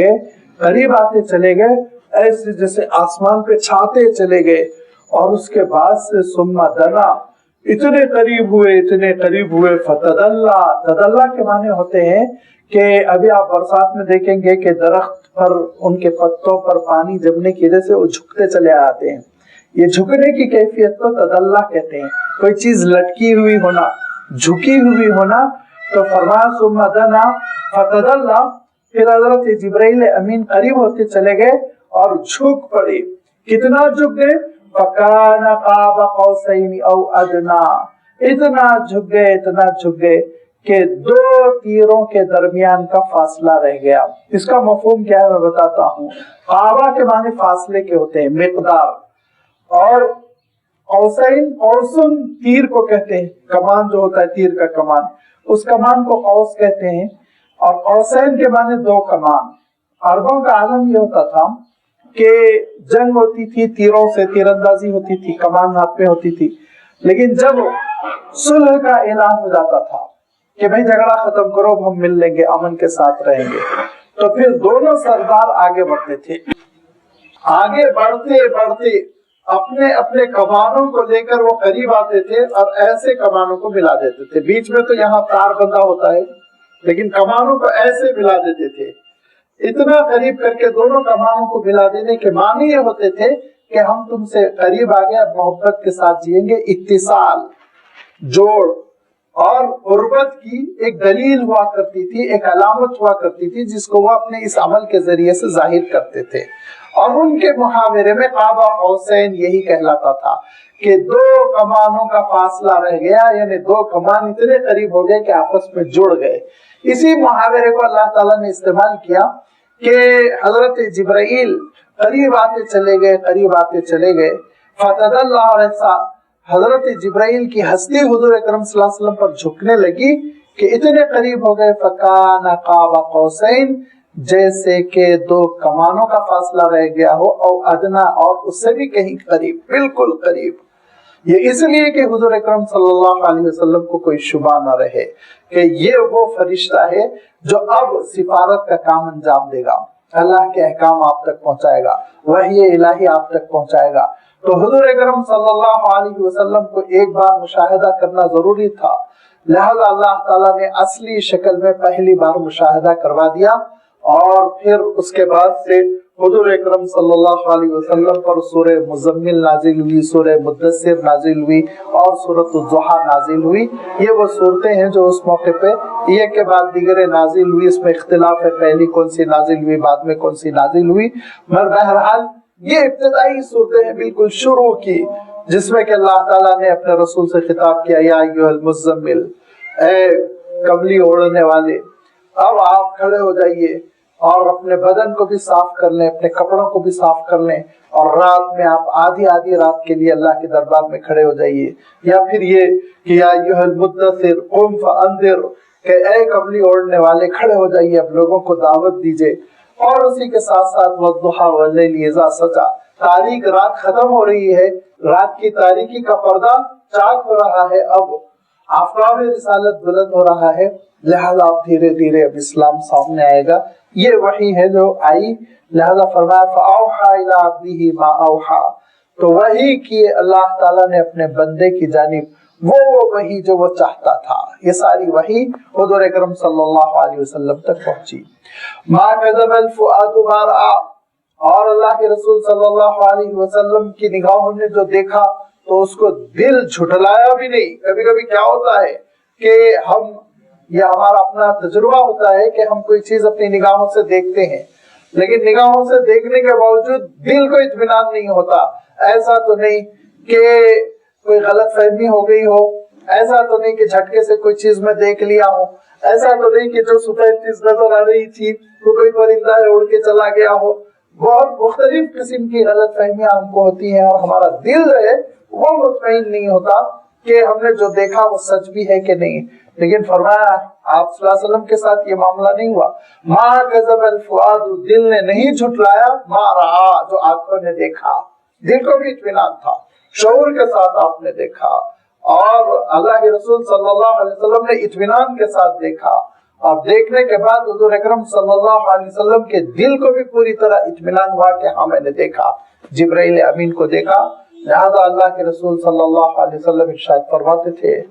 گئے، ایسے جیسے آسمان پہ چھاتے چلے گئے. اور اس کے بعد سے ثم دنا، اتنے قریب ہوئے فتدلا. تدلا کے معنی ہوتے ہیں کہ ابھی آپ برسات میں دیکھیں گے کہ درخت پر ان کے پتوں پر پانی جمنے کی وجہ سے وہ جھکتے چلے آتے ہیں. یہ جھکنے کی کیفیت کو تدلا کہتے ہیں. کوئی چیز لٹکی ہوئی ہونا، جھکی ہوئی ہونا. تو فرمایا ثم دنا فتدلا، پھر حضرت جبرائیل امین قریب ہوتے چلے گئے اور جھک پڑے. کتنا جھک گئے؟ فَكَانَ قَابَ قَوْسَيْنِ أَوْ أَدْنَىٰ. اتنا جھک گئے کہ 2 تیروں کے درمیان کا فاصلہ رہ گیا. اس کا مفہوم کیا ہے میں بتاتا ہوں. قابہ کے معنی فاصلے کے ہوتے ہیں، مقدار، اور قوسین قوسن تیر کو کہتے ہیں، کمان جو ہوتا ہے تیر کا کمان، اس کمان کو قوس کہتے ہیں، اور قوسین کے معنی دو کمان۔ عربوں کا عالم یہ ہوتا تھا کہ جنگ ہوتی تھی، تیروں سے تیر اندازی ہوتی تھی، کمان ہاتھ میں ہوتی تھی، لیکن جب صلح کا اعلان ہو جاتا تھا کہ بھئی جھگڑا ختم کرو، ہم مل لیں گے، امن کے ساتھ رہیں گے، تو پھر دونوں سردار آگے بڑھتے تھے، آگے بڑھتے بڑھتے اپنے اپنے کمانوں کو لے کر وہ قریب آتے تھے اور ایسے کمانوں کو ملا دیتے تھے۔ بیچ میں تو یہاں تار بندہ ہوتا ہے، لیکن کمانوں کو ایسے ملا دیتے تھے، اتنا قریب کر کے دونوں کمانوں کو ملا دینے کے معنی یہ ہوتے تھے کہ ہم تم سے قریب آ گئے، اب محبت کے ساتھ جئیں گے۔ اتصال، جوڑ اور قربت کی ایک دلیل ہوا کرتی تھی، ایک علامت ہوا کرتی تھی، جس کو وہ اپنے اس عمل کے ذریعے سے ظاہر کرتے تھے، اور ان کے محاورے میں قاب قوسین یہی کہلاتا تھا کہ دو کمانوں کا فاصلہ رہ گیا، یعنی دو کمان اتنے قریب ہو گئے کہ آپس میں جڑ گئے۔ اسی محاورے کو اللہ تعالیٰ نے استعمال کیا کہ حضرت جبرائیل قریب آتے چلے گئے، قریب آتے چلے گئے، فتدلی، اور ایسا حضرت جبرائیل کی ہستی حضور اکرم صلی اللہ علیہ وسلم پر جھکنے لگی کہ اتنے قریب ہو گئے، فکان قاب قوسین، جیسے کہ دو کمانوں کا فاصلہ رہ گیا ہو، او ادنا، اور اس سے بھی کہیں قریب، بالکل قریب۔ یہ اس لیے کہ حضور اکرم صلی اللہ علیہ وسلم کو کوئی شبہ نہ رہے کہ یہ وہ فرشتہ ہے جو اب سفارت کا کام انجام دے گا، اللہ کے احکام آپ تک پہنچائے گا، وحی الہی آپ تک پہنچائے گا۔ تو حضور اکرم صلی اللہ علیہ وسلم کو ایک بار مشاہدہ کرنا ضروری تھا، لہذا اللہ تعالیٰ نے اصلی شکل میں پہلی بار مشاہدہ کروا دیا، اور پھر اس کے بعد سے حضور اکرم صلی اللہ علیہ وسلم پر سورہ مزمل نازل ہوئی، سورہ مدثر نازل ہوئی، اور سورۃ الضحیٰ نازل ہوئی۔ یہ وہ صورتیں ہیں جو اس موقع پہ ایک کے بعد دیگر نازل ہوئی، اس میں اختلاف ہے پہلی کون سی نازل ہوئی، بعد میں کون سی نازل ہوئی، مگر بہرحال یہ ابتدائی صورتیں ہیں بالکل شروع کی، جس میں کہ اللہ تعالیٰ نے اپنے رسول سے خطاب کیا، یا ایھا المزمل، اے کملی اوڑھنے والے، اب آپ کھڑے ہو جائیے اور اپنے بدن کو بھی صاف کر لیں، اپنے کپڑوں کو بھی صاف کر لیں، اور رات میں آپ آدھی رات کے لیے اللہ کے دربار میں کھڑے ہو جائیے۔ یا پھر یہ کہ یا ایھا المدثر قم فانذر، کہ اے کملی اوڑھنے والے کھڑے ہو جائیے، اب لوگوں کو دعوت دیجئے۔ اور اسی کے ساتھ ساتھ والضحیٰ واللیل اذا سجی، تاریک رات ختم ہو رہی ہے، رات کی تاریکی کا پردہ چاک ہو رہا ہے، اب آفتاب رسالت بلند ہو رہا ہے، لہذا اب دھیرے دھیرے اب اسلام سامنے آئے گا۔ یہ وحی ہے جو آئی، لہذا فرمایا فَأَوْحَى إِلَىٰ عَبْدِهِ مَا أَوْحَى، تو وحی کیے اللہ تعالیٰ نے اپنے بندے کی جانب وہ وحی جو وہ چاہتا تھا۔ یہ ساری وحی حضور اکرم صلی اللہ علیہ وسلم تک پہنچی۔ مَا كَذَبَ الْفُؤَادُ مَا رَأَىٰ، اور اللہ کے رسول صلی اللہ علیہ وسلم کی نگاہوں نے جو دیکھا تو اس کو دل جھٹلایا بھی نہیں۔ کبھی کبھی کیا ہوتا ہے کہ یہ ہمارا اپنا تجربہ ہوتا ہے کہ ہم کوئی چیز اپنی نگاہوں سے دیکھتے ہیں، لیکن نگاہوں سے دیکھنے کے باوجود دل کو اطمینان نہیں ہوتا۔ ایسا تو نہیں کہ کوئی غلط فہمی ہو گئی ہو، ایسا تو نہیں کہ جھٹکے سے کوئی چیز میں دیکھ لیا ہو، ایسا تو نہیں کہ جو سفید چیز نظر آ رہی تھی وہ کوئی پرندہ ہے اڑ کے چلا گیا ہو۔ بہت مختلف قسم کی غلط فہمیاں ہم کو ہوتی ہیں، اور ہمارا دل جو ہے وہ مطمئن نہیں ہوتا کہ ہم نے جو دیکھا وہ سچ بھی ہے کہ نہیں۔ لیکن فرمایا آپ صلی اللہ علیہ وسلم کے ساتھ یہ معاملہ نہیں ہوا۔ ما کذب الفؤاد، دل نے نہیں جھٹلایا، ما رعا، جو آنکھوں نے دیکھا، دل کو بھی اطمینان تھا، شعور کے ساتھ آپ نے دیکھا، اور اللہ کے رسول صلی اللہ علیہ وسلم نے اطمینان کے ساتھ دیکھا، اور دیکھنے کے بعد حضور اکرم صلی اللہ علیہ وسلم کے دل کو بھی پوری طرح اطمینان ہوا کہ ہاں میں نے دیکھا، جبرائیل امین کو دیکھا۔ لہذا اللہ کے رسول صلی اللہ علیہ وسلم ارشاد فرماتے تھے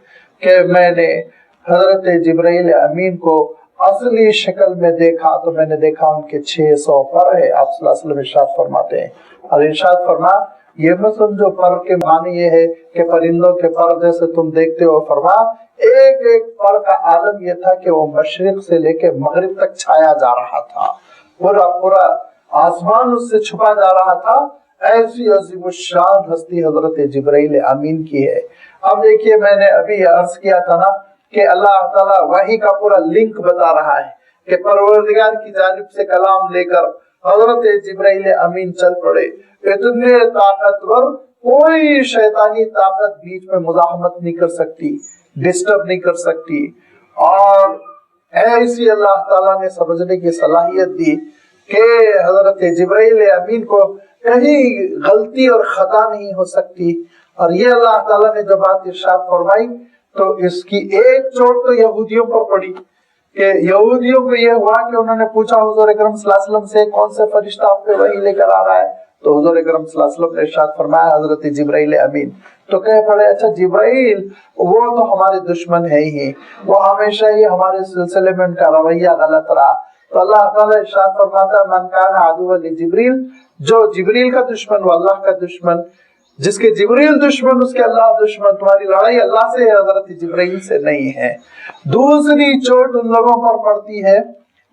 کہ میں نے حضرت جبرائیل امین کو اصلی شکل میں دیکھا تو میں نے دیکھا ان کے 600 پر ہے۔ آپ صلی اللہ علیہ وسلم ارشاد فرماتے ہیں، اور ارشاد فرما یہ مت سمجھو پر کے معنی یہ ہے کہ پرندوں کے پر جیسے تم دیکھتے ہو، فرما ایک ایک پر کا عالم یہ تھا کہ وہ مشرق سے لے کے مغرب تک چھایا جا رہا تھا، پورا پورا آسمان اس سے چھپا جا رہا تھا۔ ایسی عظیم الشان ہستی حضرت جبرائیل امین کی ہے۔ اب دیکھیے میں نے ابھی عرض کیا تھا نا کہ اللہ تعالیٰ وحی کا پورا لنک بتا رہا ہے کہ پروردگار کی جانب سے کلام لے کر حضرت جبرائیل امین چل پڑے، اتنے طاقتور کوئی شیطانی طاقت بیچ میں مزاحمت نہیں کر سکتی، ڈسٹرب نہیں کر سکتی. اور ایسی اللہ تعالیٰ نے سمجھنے کی صلاحیت دی کہ حضرت جبرائیل امین کو کہیں غلطی اور خطا نہیں ہو سکتی. اور یہ اللہ تعالیٰ نے جب بات ارشاد فرمائی تو اس کی ایک چوٹ تو یہودیوں پر پڑی کہ یہودیوں کو یہ ہوا کہ انہوں نے پوچھا حضور اکرم صلی اللہ علیہ وسلم سے کون سے فرشتہ آپ پہ وحی لے کر آ رہا ہے، تو حضور اکرم صلی اللہ علیہ وسلم نے ارشاد فرمایا حضرت جبرائیل امین. تو کہہ پڑے اچھا جبرائیل وہ تو ہمارے دشمن ہے ہی، وہ ہمیشہ ہی ہمارے سلسلے میں ان کا رویہ غلط رہا. تو اللہ تعالیٰ ارشاد فرماتا ہے من کان عدوا لجبریل، جو جبریل کا دشمن وہ اللہ کا دشمن، جس کے جبریل دشمن اس کے اللہ دشمن. تمہاری لڑائی اللہ سے ہے، حضرت جبرائیل سے نہیں ہے. دوسری چوٹ ان لوگوں پر پڑتی ہے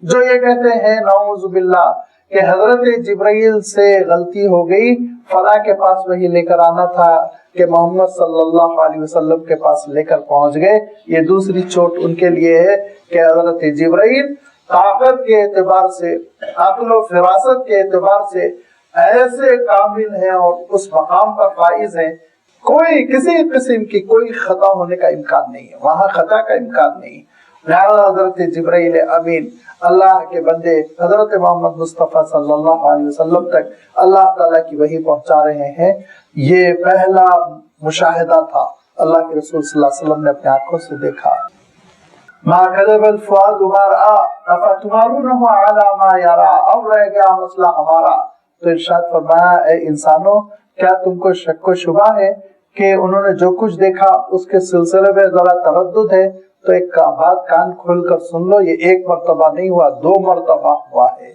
جو یہ کہتے ہیں نعوذ باللہ کہ حضرت جبرائیل سے غلطی ہو گئی، فلاں کے پاس وہی لے کر آنا تھا کہ محمد صلی اللہ علیہ وسلم کے پاس لے کر پہنچ گئے. یہ دوسری چوٹ ان کے لیے ہے کہ حضرت جبرائیل طاقت کے اعتبار سے، عقل و فراست کے اعتبار سے ایسے کامل ہیں اور اس مقام پر فائز ہیں، کوئی کسی قسم کی کوئی خطا ہونے کا امکان نہیں ہے، وہاں خطا کا امکان نہیں. لہذا حضرت جبرائیل امین اللہ کے بندے حضرت محمد مصطفیٰ صلی اللہ علیہ وسلم تک اللہ تعالیٰ کی وحی پہنچا رہے ہیں. یہ پہلا مشاہدہ تھا، اللہ کے رسول صلی اللہ علیہ وسلم نے اپنے آنکھوں سے دیکھا. ما کذب الفؤاد ما رأى افتمارونه على ما يرى. اب رہ گیا مسئلہ ہمارا. تو ارشاد فرمایا اے انسانوں کیا تم کو شک و شبہ ہے کہ انہوں نے جو کچھ دیکھا اس کے سلسلے میں ذرا تردد ہے؟ تو ایک بات کان کھول کر سن لو، یہ ایک مرتبہ نہیں ہوا، 2 مرتبہ ہوا ہے.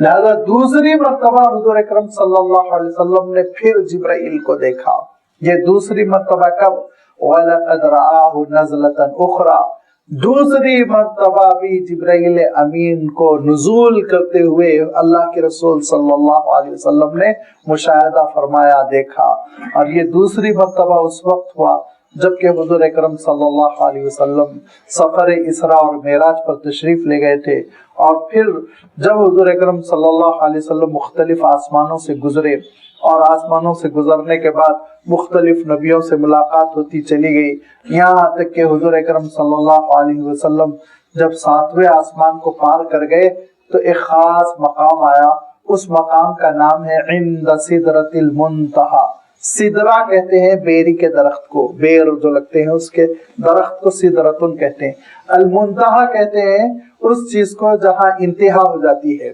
لہذا دوسری مرتبہ حضور اکرم صلی اللہ علیہ وسلم نے پھر جبرائیل کو دیکھا. یہ دوسری مرتبہ کب؟ وَلَقَدْ رَآهُ نَزْلَةً أُخْرَى. دوسری مرتبہ بھی جبرائیل امین کو نزول کرتے ہوئے اللہ کے رسول صلی اللہ علیہ وسلم نے مشاہدہ فرمایا، دیکھا. اور یہ دوسری مرتبہ اس وقت ہوا جبکہ حضور اکرم صلی اللہ علیہ وسلم سفر اسراء اور معراج پر تشریف لے گئے تھے. اور پھر جب حضور اکرم صلی اللہ علیہ وسلم مختلف آسمانوں سے گزرے اور آسمانوں سے گزرنے کے بعد مختلف نبیوں سے ملاقات ہوتی چلی گئی، یہاں تک کہ حضور اکرم صلی اللہ علیہ وسلم جب 7ویں آسمان کو پار کر گئے تو ایک خاص مقام آیا. اس مقام کا نام ہے عند سدرۃ المنتہی. سدرہ کہتے ہیں بیری کے درخت کو، بیر جو لگتے ہیں اس کے درخت کو سدرتن کہتے ہیں. المنتہی کہتے ہیں اس چیز کو جہاں انتہا ہو جاتی ہے،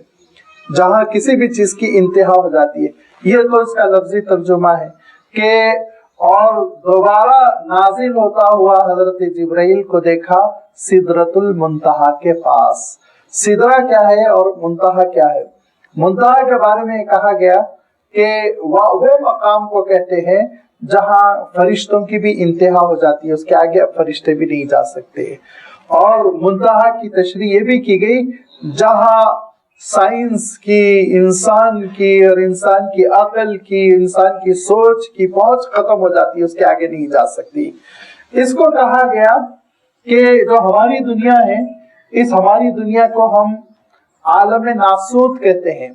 جہاں کسی بھی چیز کی انتہا ہو جاتی ہے. یہ تو اس کا لفظی ترجمہ ہے کہ اور دوبارہ نازل ہوتا ہوا حضرت جبرائیل کو دیکھا سدرۃ المنتہی کے پاس. سدرہ کیا ہے اور منتہی کیا ہے؟ منتہی کے بارے میں کہا گیا کہ وہ مقام کو کہتے ہیں جہاں فرشتوں کی بھی انتہا ہو جاتی ہے، اس کے آگے اب فرشتے بھی نہیں جا سکتے. اور منتہی کی تشریح یہ بھی کی گئی جہاں سائنس کی، انسان کی اور انسان کی عقل کی، انسان کی سوچ کی پہنچ ختم ہو جاتی ہے، اس کے آگے نہیں جا سکتی. اس کو کہا گیا کہ جو ہماری دنیا ہے، اس ہماری دنیا کو ہم عالم ناسوت کہتے ہیں.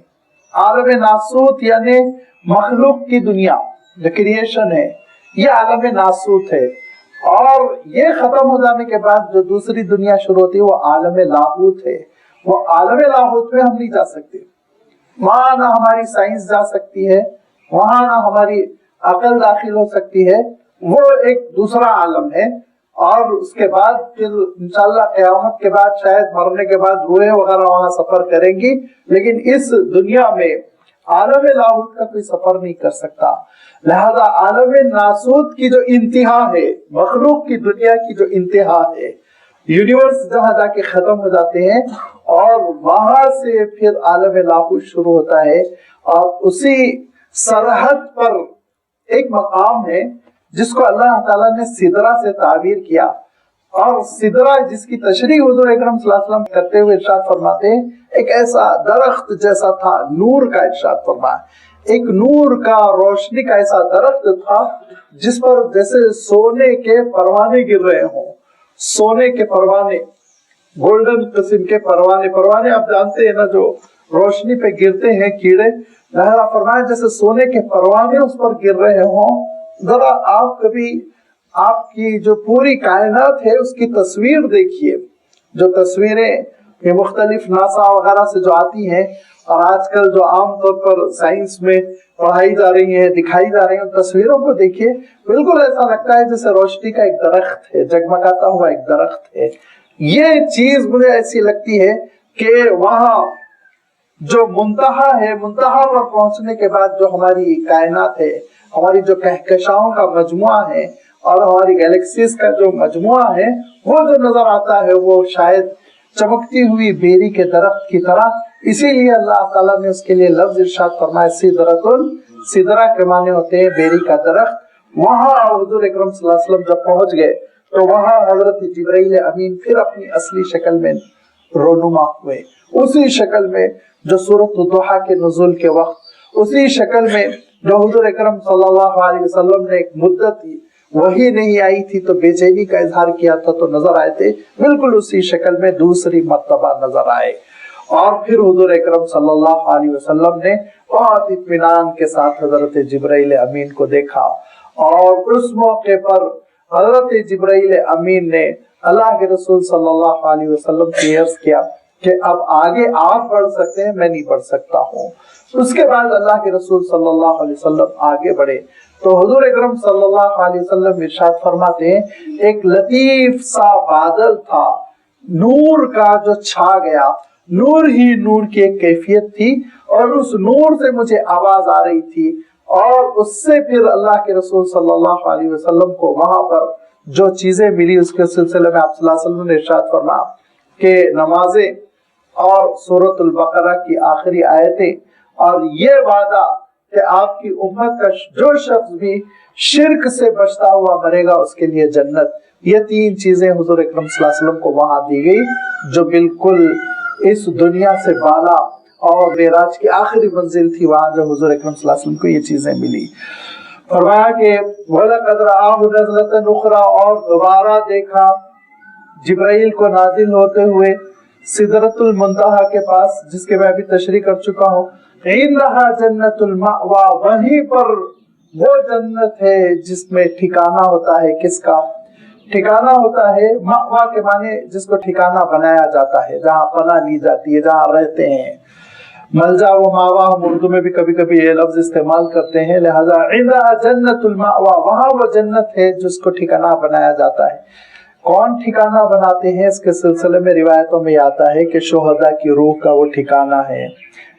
عالم ناسوت یعنی مخلوق کی دنیا، جو کریشن ہے، یہ عالم ناسوت ہے. اور یہ ختم ہو جانے کے بعد جو دوسری دنیا شروع ہوتی ہے وہ عالم لاہوت ہے. وہ عالم لاہوت میں ہم نہیں جا سکتے، وہاں نہ ہماری سائنس جا سکتی ہے، وہاں نہ ہماری عقل داخل ہو سکتی ہے. وہ ایک دوسرا عالم ہے. اور اس کے بعد پھر انشاءاللہ قیامت کے بعد شاید مرنے کے بعد روحیں وغیرہ وہاں سفر کریں گی، لیکن اس دنیا میں عالم لاہوت کا کوئی سفر نہیں کر سکتا. لہذا عالم ناسوت کی جو انتہا ہے، مخلوق کی دنیا کی جو انتہا ہے، یونیورس جہاں جا کے ختم ہو جاتے ہیں اور وہاں سے پھر عالم لاہوت شروع ہوتا ہے. اور اسی سرحد پر ایک مقام ہے جس کو اللہ تعالیٰ نے سدرہ سے تعبیر کیا. اور سدرہ جس کی تشریح حضور اکرم صلی اللہ علیہ وسلم کرتے ہوئے ارشاد فرماتے ہیں ایک ایسا درخت جیسا تھا، نور کا ارشاد فرمایا، ایک نور کا، روشنی کا ایسا درخت تھا جس پر جیسے سونے کے پروانے گر رہے ہوں. سونے کے پروانے، گولڈن قسم کے پروانے آپ جانتے ہیں نا، جو روشنی پہ گرتے ہیں کیڑے، لہذا فرمایا جیسے سونے کے پروانے اس پر گر رہے ہوں۔ ذرا آپ کبھی آپ کی جو پوری کائنات ہے اس کی تصویر دیکھیے، جو تصویریں یہ مختلف ناسا وغیرہ سے جو آتی ہیں اور آج کل جو عام طور پر سائنس میں پڑھائی جا رہی ہیں، دکھائی جا رہی ہیں، تصویروں کو دیکھیے، بالکل ایسا لگتا ہے جیسے روشنی کا ایک درخت ہے، جگمگاتا ہوا ایک درخت ہے۔ یہ چیز مجھے ایسی لگتی ہے کہ وہاں جو منتہا ہے، منتہا پر پہنچنے کے بعد جو ہماری کائنات ہے، ہماری جو کہکشاؤں کا مجموعہ ہے اور ہماری گیلیکسیز کا جو مجموعہ ہے، وہ جو نظر آتا ہے وہ شاید چمکتی ہوئی بیری کے درخت کی طرح۔ اسی لیے اللہ تعالیٰ نے اس کے لیے لفظ ارشاد فرمایا سدرہ کے معنی ہوتے ہیں بیری کا درخت۔ وہاں حضور اکرم صلی اللہ علیہ وسلم جب پہنچ گئے تو وہاں حضرت جبرائیل امین پھر اپنی اصلی شکل میں رونما ہوئے، اسی شکل میں جو سورۃ الضحیٰ کے نزول کے وقت، اسی شکل میں جو حضور اکرم صلی اللہ علیہ وسلم نے ایک مدت وہی نہیں آئی تھی تو بے چینی کا اظہار کیا تھا تو نظر آئے تھے، بالکل اسی شکل میں دوسری مرتبہ نظر آئے۔ اور پھر حضور اکرم صلی اللہ علیہ وسلم نے بہت اطمینان کے ساتھ حضرت جبرائیل امین کو دیکھا، اور اس موقع پر حضرت جبرائیل امین نے اللہ کے رسول صلی اللہ علیہ وسلم سے عرض کیا کہ اب آگے آپ بڑھ سکتے ہیں، میں نہیں بڑھ سکتا ہوں۔ اس کے بعد اللہ کے رسول صلی اللہ علیہ وسلم آگے بڑھے تو حضور اکرم صلی اللہ علیہ وسلم ارشاد فرماتے ہیں ایک لطیف سا بادل تھا، نور کا جو چھا گیا، نور ہی نور کی ایک کیفیت تھی، اور اس نور سے مجھے آواز آ رہی تھی، اور اس سے پھر اللہ کے رسول صلی اللہ علیہ وسلم کو وہاں پر جو چیزیں ملی اس کے سلسلے میں آپ صلی اللہ علیہ وسلم نے ارشاد فرمایا کہ نمازیں اور سورۃ البقرہ کی آخری آیتیں اور یہ وعدہ کہ آپ کی امت کا جو شخص بھی شرک سے بچتا ہوا مرے گا اس کے لیے جنت، یہ تین چیزیں حضور اکرم صلی اللہ علیہ وسلم کو وہاں دی گئی، جو بالکل اس دنیا سے بالا اور معراج کی آخری منزل تھی، وہاں جو حضور اکرم صلی اللہ علیہ وسلم کو یہ چیزیں ملی۔ فرمایا کہ وَلَقَدْ رَآهُ نَزْلَةً أُخْرَىٰ، اور دوبارہ دیکھا جبرائیل کو نازل ہوتے ہوئے سدرۃ المنتہا کے پاس، جس کے میں ابھی تشریح کر چکا ہوں۔ عِندَهَا جَنَّةُ الْمَأْوَىٰ، وہیں پر وہ جنت ہے جس میں ٹھکانہ ہوتا ہے، کس کا ٹھکانہ ہوتا ہے؟ مأویٰ کے معنی جس کو ٹھکانہ بنایا جاتا ہے، جہاں پناہ لی جاتی ہے، جہاں رہتے ہیں۔ ملجا و ماوا ہم اردو میں بھی کبھی کبھی یہ لفظ استعمال کرتے ہیں، لہذا عِندَهَا جَنَّةُ الْمَأْوَىٰ، وہاں وہ جنت ہے جس کو ٹھکانہ بنایا جاتا ہے۔ کون ٹھکانہ بناتے ہیں؟ اس کے سلسلے میں روایتوں میں آتا ہے کہ شہداء کی روح کا وہ ٹھکانہ ہے،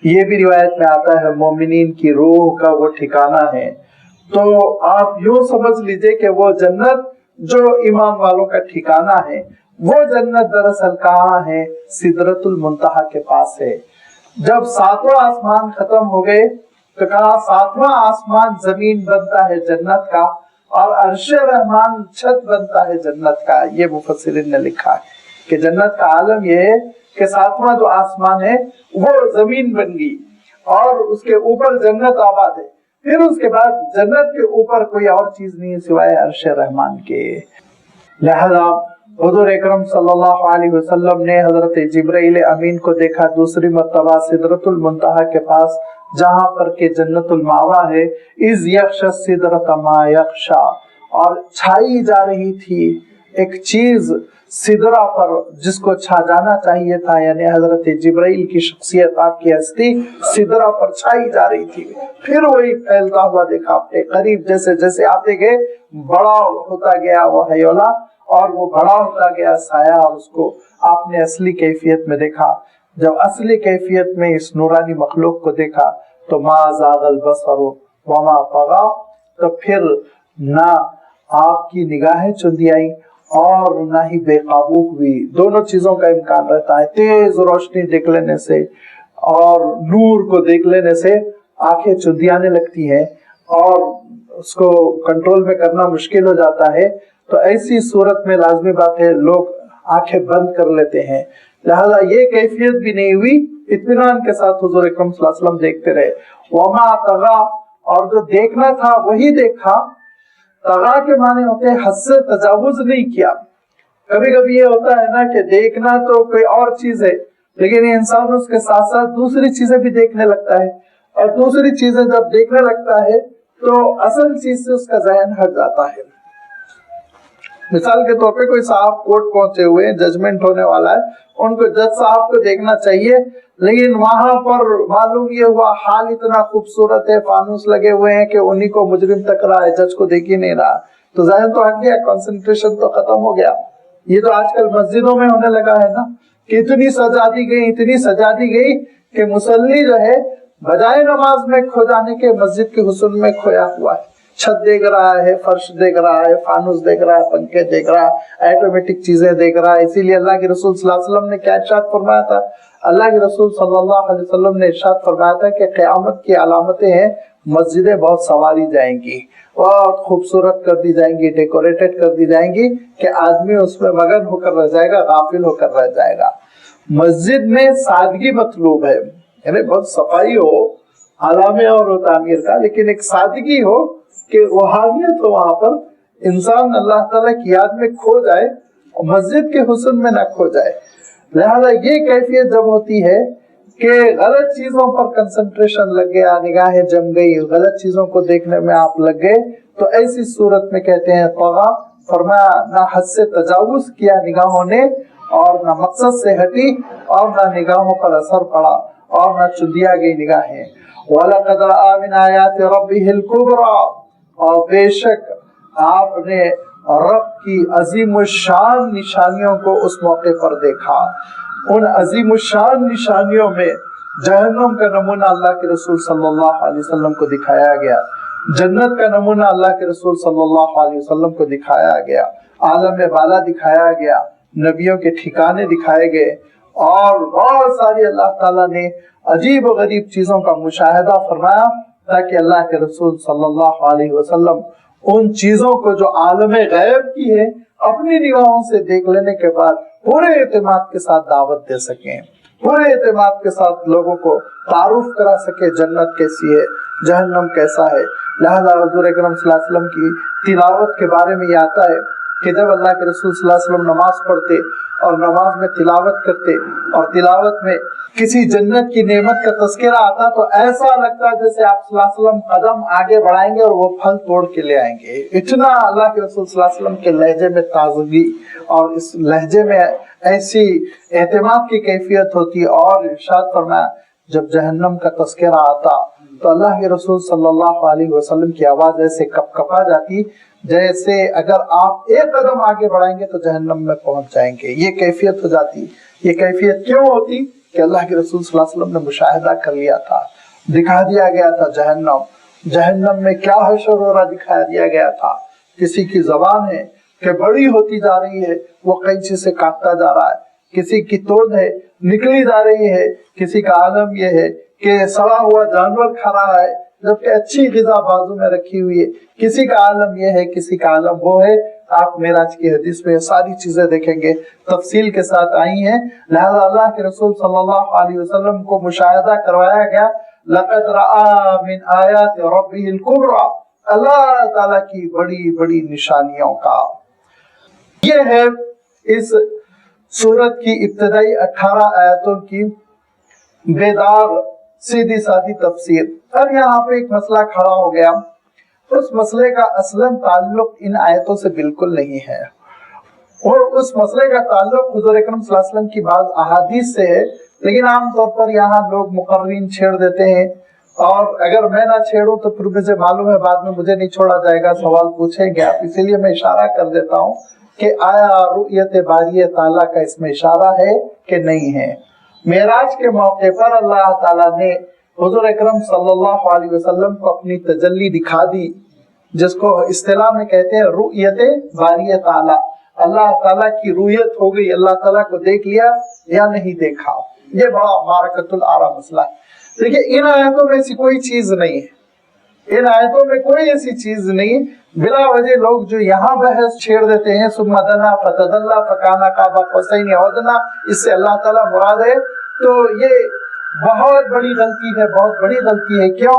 یہ بھی روایت میں آتا ہے مومنین کی روح کا وہ ٹھکانہ ہے۔ تو آپ یوں سمجھ لیجئے کہ وہ جنت جو ایمان والوں کا ٹھکانہ ہے، وہ جنت دراصل کہاں ہے؟ سدرۃ المنتہا کے پاس ہے۔ جب ساتواں آسمان ختم ہو گئے تو کہا ساتواں آسمان زمین بنتا ہے جنت کا، اور عرش رحمان چھت بنتا ہے جنت کا۔ یہ مفسرین نے لکھا ہے کہ جنت کا عالم یہ ہے کہ ساتواں جو آسمان ہے وہ زمین بن گئی اور اس کے اوپر جنت آباد ہے، پھر اس کے بعد جنت کے اوپر کوئی اور چیز نہیں سوائے عرش رحمان کے۔ لہذا حضور اکرم صلی اللہ علیہ وسلم نے حضرت جبرائیل امین کو دیکھا دوسری مرتبہ سدرۃ المنتہا کے پاس، جہاں پر کہ جنت المأویٰ ہے۔ اذ یغشی السدرۃ ما یغشی، اور چھائی جا رہی تھی ایک چیز سدرہ پر جس کو چھا جانا چاہیے تھا، یعنی حضرت جبرائیل کی شخصیت، آپ کی ہستی سدرہ پر چھائی جا رہی تھی۔ پھر وہی پھیلتا ہوا دیکھا اپنے قریب، جیسے جیسے آتے گئے بڑا ہوتا گیا وہ ہیولا، اور وہ بڑا ہوتا گیا سایہ، اور اس کو آپ نے اصلی کیفیت میں دیکھا۔ جب اصلی کیفیت میں اس نورانی مخلوق کو دیکھا تو ما زاغ البصر وما طغی، تو پھر نہ آپ کی نگاہیں چندی آئی اور نہ ہی بے قابو ہوئی۔ دونوں چیزوں کا امکان رہتا ہے، تیز روشنی دیکھ لینے سے اور نور کو دیکھ لینے سے آنکھیں چندیانے لگتی ہیں اور اس کو کنٹرول میں کرنا مشکل ہو جاتا ہے، تو ایسی صورت میں لازمی بات ہے لوگ آنکھیں بند کر لیتے ہیں۔ لہذا یہ کیفیت بھی نہیں ہوئی، اطمینان کے ساتھ حضور اکرم صلی اللہ علیہ وسلم دیکھتے رہے۔ وما طغی، اور جو دیکھنا تھا وہی دیکھا۔ طغی کے معنی ہوتے ہیں حد سے تجاوز نہیں کیا۔ کبھی کبھی یہ ہوتا ہے نا کہ دیکھنا تو کوئی اور چیز ہے لیکن یہ انسان اس کے ساتھ ساتھ دوسری چیزیں بھی دیکھنے لگتا ہے، اور دوسری چیزیں جب دیکھنے لگتا ہے تو اصل چیز سے اس کا ذہن ہٹ جاتا ہے۔ مثال کے طور پہ کوئی صاحب کورٹ پہنچے ہوئے ہیں، ججمنٹ ہونے والا ہے، ان کو جج صاحب کو دیکھنا چاہیے، لیکن وہاں پر معلوم یہ ہوا حال اتنا خوبصورت ہے، فانوس لگے ہوئے ہیں کہ انہی کو مجرم تک رہا ہے، جج کو دیکھ ہی نہیں رہا، تو ذہن تو ہٹ گیا، کنسنٹریشن تو ختم ہو گیا۔ یہ تو آج کل مسجدوں میں ہونے لگا ہے نا، کہ اتنی سجا دی گئی کہ مصلی جو ہے بجائے نماز میں کھو جانے کے مسجد کے حسن میں کھویا ہوا ہے، چھت دیکھ رہا ہے، فرش دیکھ رہا ہے، فانوس دیکھ رہا ہے، پنکھے دیکھ رہا ہے، آٹومیٹک چیزیں دیکھ رہا ہے۔ اسی لیے اللہ کے رسول صلی اللہ علیہ وسلم نے کیا ارشاد فرمایا تھا؟ اللہ کے رسول صلی اللہ علیہ وسلم نے ارشاد فرمایا تھا کہ قیامت کی علامتیں ہیں، مسجدیں بہت سنواری جائیں گی، بہت خوبصورت کر دی جائیں گی، ڈیکوریٹڈ کر دی جائیں گی کہ آدمی اس میں مگن ہو کر رہ جائے گا، غافل ہو کر رہ جائے گا۔ مسجد میں سادگی مطلوب ہے، یعنی بہت صفائی ہو، علامے اور تعمیر کا، لیکن ایک سادگی ہو کہ روحانیت ہو وہاں پر، انسان اللہ تعالیٰ کی یاد میں کھو جائے، مسجد کے حسن میں نہ کھو جائے۔ لہذا یہ کیفیت جب ہوتی ہے کہ غلط چیزوں پر کنسنٹریشن لگ گیا، نگاہیں جم گئی، غلط چیزوں کو دیکھنے میں آپ لگ گئے، تو ایسی صورت میں کہتے ہیں طغا، فرمایا نہ حد سے تجاوز کیا نگاہوں نے، اور نہ مقصد سے ہٹی، اور نہ نگاہوں پر اثر پڑا، اور نہ چندیا گئی نگاہیں۔ وَلَقَدْ رَأَىٰ مِنْ آيَاتِ رَبِّهِ الْكُبْرَىٰ، اور بے شک آپ نے رب کی عظیم الشان نشانیوں کو اس موقع پر دیکھا۔ ان عظیم الشان نشانیوں میں جہنم کا نمونہ اللہ کے رسول صلی اللہ علیہ وسلم کو دکھایا گیا، جنت کا نمونہ اللہ کے رسول صلی اللہ علیہ وسلم کو دکھایا گیا، عالم بالا دکھایا گیا، نبیوں کے ٹھکانے دکھائے گئے، اور بہت ساری اللہ تعالیٰ نے عجیب و غریب چیزوں کا مشاہدہ فرمایا، تاکہ اللہ کے رسول صلی اللہ علیہ وسلم ان چیزوں کو جو عالم غیب کی ہے اپنی نگاہوں سے دیکھ لینے کے بعد پورے اعتماد کے ساتھ دعوت دے سکیں، پورے اعتماد کے ساتھ لوگوں کو تعارف کرا سکے جنت کیسی ہے، جہنم کیسا ہے۔ لہذا حضور اکرم صلی اللہ علیہ وسلم کی تلاوت کے بارے میں یہ آتا ہے کہ جب اللہ کے رسول صلی اللہ علیہ وسلم نماز پڑھتے اور نماز میں تلاوت کرتے، اور تلاوت میں کسی جنت کی نعمت کا تذکرہ آتا، تو ایسا لگتا جیسے آپ صلی اللہ علیہ وسلم قدم آگے بڑھائیں گے اور وہ پھل توڑ کے لے آئیں گے۔ اتنا اللہ کے رسول صلی اللہ علیہ وسلم کے لہجے میں تازگی اور اس لہجے میں ایسی اعتماد کی کیفیت ہوتی۔ اور ارشاد فرمایا جب جہنم کا تذکرہ آتا تو اللہ کے رسول صلی اللہ علیہ وسلم کی آواز ایسے کپ کپا جاتی جیسے اگر آپ ایک قدم آگے بڑھائیں گے تو جہنم میں پہنچ جائیں گے۔ یہ کیفیت ہو جاتی۔ یہ کیفیت کیوں ہوتی؟ کہ اللہ کے رسول صلی اللہ علیہ وسلم نے مشاہدہ کر لیا تھا، دکھا دیا گیا تھا جہنم میں کیا حشر ہو رہا دکھا دیا گیا تھا۔ کسی کی زبان ہے کہ بڑی ہوتی جا رہی ہے، وہ قینچی سے کاٹتا جا رہا ہے، کسی کی تود ہے نکلی جا رہی ہے، کسی کا عالم یہ ہے کہ سڑا ہوا جانور کھا رہا ہے جبکہ اچھی غذا بازو میں رکھی ہوئی ہے، کسی کا عالم یہ ہے، کسی کا عالم وہ ہے۔ آپ معراج کی حدیث میں ساری چیزیں دیکھیں گے، تفصیل کے ساتھ آئی ہیں۔ لہذا اللہ کے رسول صلی اللہ علیہ وسلم کو مشاہدہ کروایا گیا، لقد رأى من آیات ربه الکبریٰ، اللہ تعالیٰ کی بڑی بڑی نشانیوں کا۔ یہ ہے اس سورت کی ابتدائی 18 آیتوں کی بے داغ سیدھی سادھی تفسیر۔ اب یہاں پہ ایک مسئلہ کھڑا ہو گیا، اس مسئلے کا اصلاً تعلق ان آیتوں سے بالکل نہیں ہے، اور اس مسئلے کا تعلق حضور اکرم صلی اللہ علیہ وسلم کی بعض احادیث سے ہے، لیکن عام طور پر یہاں لوگ مقررین چھیڑ دیتے ہیں، اور اگر میں نہ چھیڑوں تو پھر مجھے معلوم ہے بعد میں مجھے نہیں چھوڑا جائے گا، سوال پوچھیں گے آپ، اسی لیے میں اشارہ کر دیتا ہوں کہ آیا رؤیت باری تعالیٰ کا اس میں اشارہ ہے کہ نہیں ہے۔ معراج کے موقع پر اللہ تعالیٰ نے حضور اکرم صلی اللہ علیہ وسلم کو اپنی تجلی دکھا دی، جس کو اصطلاح میں کہتے ہیں رؤیت باری تعالیٰ۔ اللہ تعالیٰ کی رؤیت ہو گئی، اللہ تعالیٰ کو دیکھ لیا یا نہیں دیکھا، یہ بڑا معرکۃ الآراء مسئلہ ہے۔ دیکھیے ان آیتوں میں ایسی کوئی چیز نہیں ہے، ان آیتوں میں کوئی ایسی چیز نہیں، بلا وجہ لوگ جو یہاں بحث چھیڑ دیتے ہیں ثم دنا فتدلی فکان قاب قوسین او ادنی، اس سے اللہ تعالیٰ مراد ہے، تو یہ بہت بڑی غلطی ہے، بہت بڑی غلطی ہے۔ کیوں؟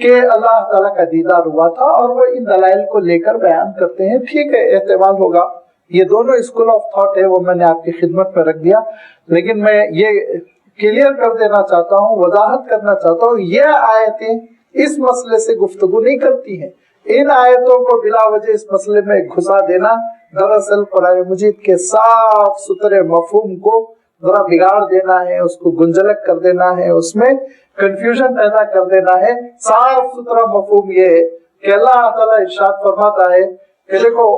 کہ اللہ تعالیٰ کا دیدار ہوا تھا، اور وہ ان دلائل کو لے کر بیان کرتے ہیں. ٹھیک ہے، احتمال ہوگا. یہ دونوں اسکول آف تھاٹ ہے، وہ میں نے آپ کی خدمت میں رکھ دیا. لیکن میں یہ کلیئر کر دینا چاہتا ہوں، وضاحت کرنا چاہتا ہوں، یہ آیتیں اس مسئلے سے گفتگو نہیں کرتی ہیں. ان آیتوں کو بلا وجہ اس مسئلے میں گھسا دینا دراصل قرآن مجید کے صاف ستھرے مفہوم کو ذرا بگاڑ دینا ہے، اس کو گنجلک کر دینا ہے، اس میں کنفیوژن پیدا کر دینا ہے. صاف ستھرا مفہوم یہ ہے کہ اللہ تعالیٰ ارشاد فرماتا ہے کہ دیکھو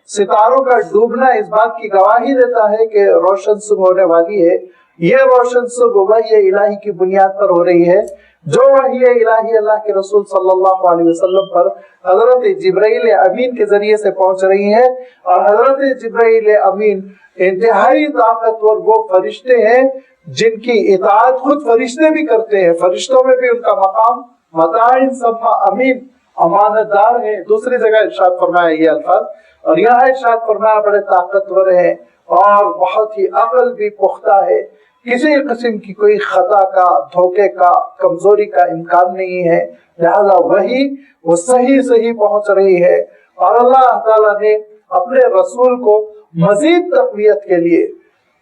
ستاروں کا ڈوبنا اس بات کی گواہی دیتا ہے کہ روشن صبح ہونے والی ہے. یہ روشن صبح وحی الہی کی بنیاد پر ہو رہی ہے، جو وحی الہی اللہ کے رسول صلی اللہ علیہ وسلم پر حضرت جبرائیل امین کے ذریعے سے پہنچ رہی ہے. اور حضرت جبرائیل امین انتہائی طاقتور وہ فرشتے ہیں جن کی اطاعت خود فرشتے بھی کرتے ہیں. فرشتوں میں بھی ان کا مقام مطاع ثم امین، امانت دار ہے. دوسری جگہ ارشاد فرمایا یہ الفاظ، اور یہاں ارشاد فرمایا بڑے طاقتور ہیں اور بہت ہی عقل بھی پختہ ہے. کسی قسم کی کوئی خطا کا، دھوکے کا، کمزوری کا امکان نہیں ہے. لہذا وہی وہ صحیح پہنچ رہی ہے. اور اللہ تعالیٰ نے اپنے رسول کو مزید تقویت کے لیے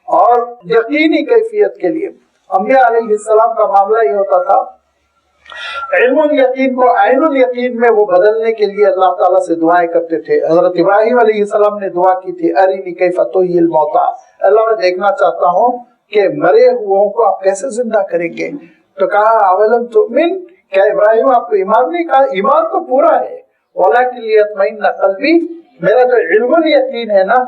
اور یقینی کیفیت کے لیے، انبیاء علیہ السلام کا معاملہ یہ ہوتا تھا، علم الیقین کو عین الیقین میں وہ بدلنے کے لیے اللہ تعالیٰ سے دعائیں کرتے تھے. حضرت ابراہیم علیہ السلام نے دعا کی تھی، ارینی کیف تحیی الموتیٰ، اللہ میں دیکھنا چاہتا ہوں کہ مرے ہوئوں کو آپ کیسے زندہ کریں گے. تو کہا اولم تؤمن، کیا ابراہیم آپ کو ایمان نہیں؟ کہا ایمان تو پورا ہے، ولکن لیطمئن قلبی، میرا جو علم الیقین ہے نا،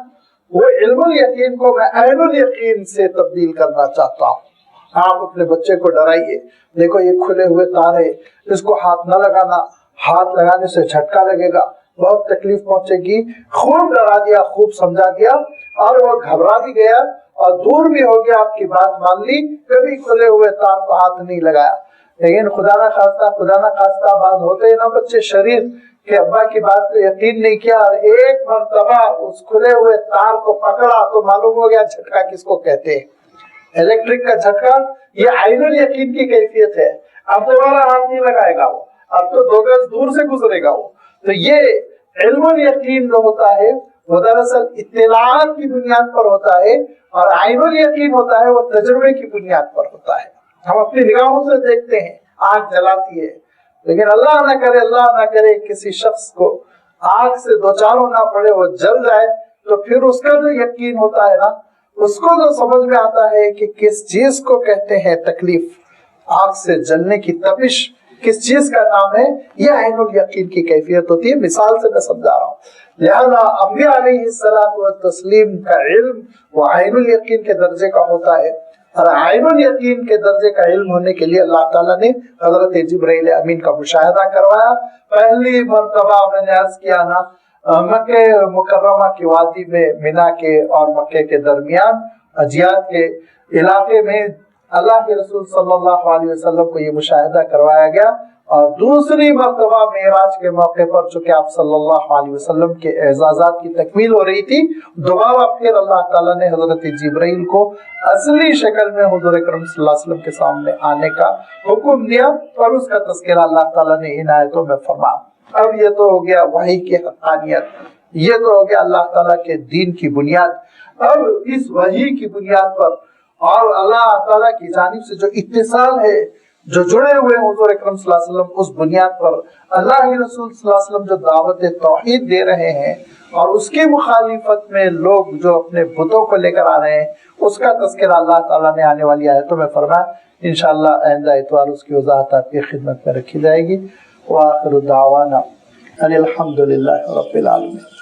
وہ علم الیقین کو میں عین الیقین سے تبدیل کرنا چاہتا ہوں. آپ اپنے بچے کو ڈرائیے، دیکھو یہ کھلے ہوئے تار ہے، اس کو ہاتھ نہ لگانا، ہاتھ لگانے سے جھٹکا لگے گا، بہت تکلیف پہنچے گی. خوب ڈرا دیا، خوب سمجھا دیا، اور وہ گھبرا بھی گیا اور دور بھی ہو گیا، آپ کی بات مان لی، کبھی کھلے ہوئے تار کو ہاتھ نہیں لگایا. لیکن خدا نہ خواستہ بعد ہوتے ہیں نا بچے شریر کہ ابا کی بات کو یقین نہیں کیا، اور ایک مرتبہ اس کھلے ہوئے تار کو پکڑا تو معلوم ہو گیا جھٹکا کس کو کہتے ہیں. الیکٹرک کا جھٹکا، یہ عین الیقین کی کیفیت ہے. اب دوبارہ ہاتھ نہیں لگائے گا وہ، اب تو 2 گز دور سے گزرے گا وہ. تو یہ علم الیقین جو ہوتا ہے وہ دراصل اطلاعات کی بنیاد پر ہوتا ہے، اور عین الیقین ہوتا ہے وہ تجربے کی بنیاد پر ہوتا ہے. ہم اپنی نگاہوں سے دیکھتے ہیں آگ جلاتی ہے، لیکن اللہ نہ کرے کسی شخص کو آگ سے دوچار ہونا پڑے، وہ جل جائے، تو پھر اس کا جو یقین ہوتا ہے نا، اس کو جو سمجھ میں آتا ہے کہ کس چیز کو کہتے ہیں تکلیف، آگ سے جلنے کی تپش کس چیز کا نام ہے، یہ عین الیقین کی کیفیت ہوتی ہے. مثال سے میں سمجھا رہا ہوں. لہذا انبیاء علیہ الصلوۃ والتسلیم کا علم وہ عین الیقین کے درجے کا ہوتا ہے، اور عین الیقین کے درجے کا علم ہونے کے لیے اللہ تعالیٰ نے حضرت جبرائیل امین کا مشاہدہ کروایا. پہلی مرتبہ میں نے عرض کیا نا، مکہ مکرمہ کی وادی میں، مینا کے اور مکہ کے درمیان اجیاد کے علاقے میں اللہ کے رسول صلی اللہ علیہ وسلم کو یہ مشاہدہ کروایا گیا. اور دوسری مرتبہ معراج کے موقع پر چونکہ آپ صلی اللہ علیہ وسلم کے اعزازات کی تکمیل ہو رہی تھی، دوبارہ پھر اللہ تعالیٰ نے حضرت جبرائیل کو اصلی شکل میں حضور اکرم صلی اللہ علیہ وسلم کے سامنے آنے کا حکم دیا، اور اس کا تذکرہ اللہ تعالیٰ نے ان آیتوں میں فرمایا. اب یہ تو ہو گیا وحی کی حقانیت، یہ تو ہو گیا اللہ تعالیٰ کے دین کی بنیاد. اب اس وحی کی بنیاد پر اور اللہ تعالیٰ کی جانب سے جو اتصال ہے، جو جڑے ہوئے حضور اکرم صلی اللہ علیہ وسلم، اس بنیاد پر اللہ کے رسول صلی اللہ علیہ وسلم جو دعوت توحید دے رہے ہیں، اور اس کی مخالفت میں لوگ جو اپنے بتوں کو لے کر آ رہے ہیں، اس کا تذکرہ اللہ تعالیٰ نے آنے والی آیتوں میں فرمایا. انشاءاللہ آئندہ اتوار اس کی وضاحت آپ کی خدمت میں رکھی جائے گی. وآخر دعوانا ان الحمد للہ رب العالمین.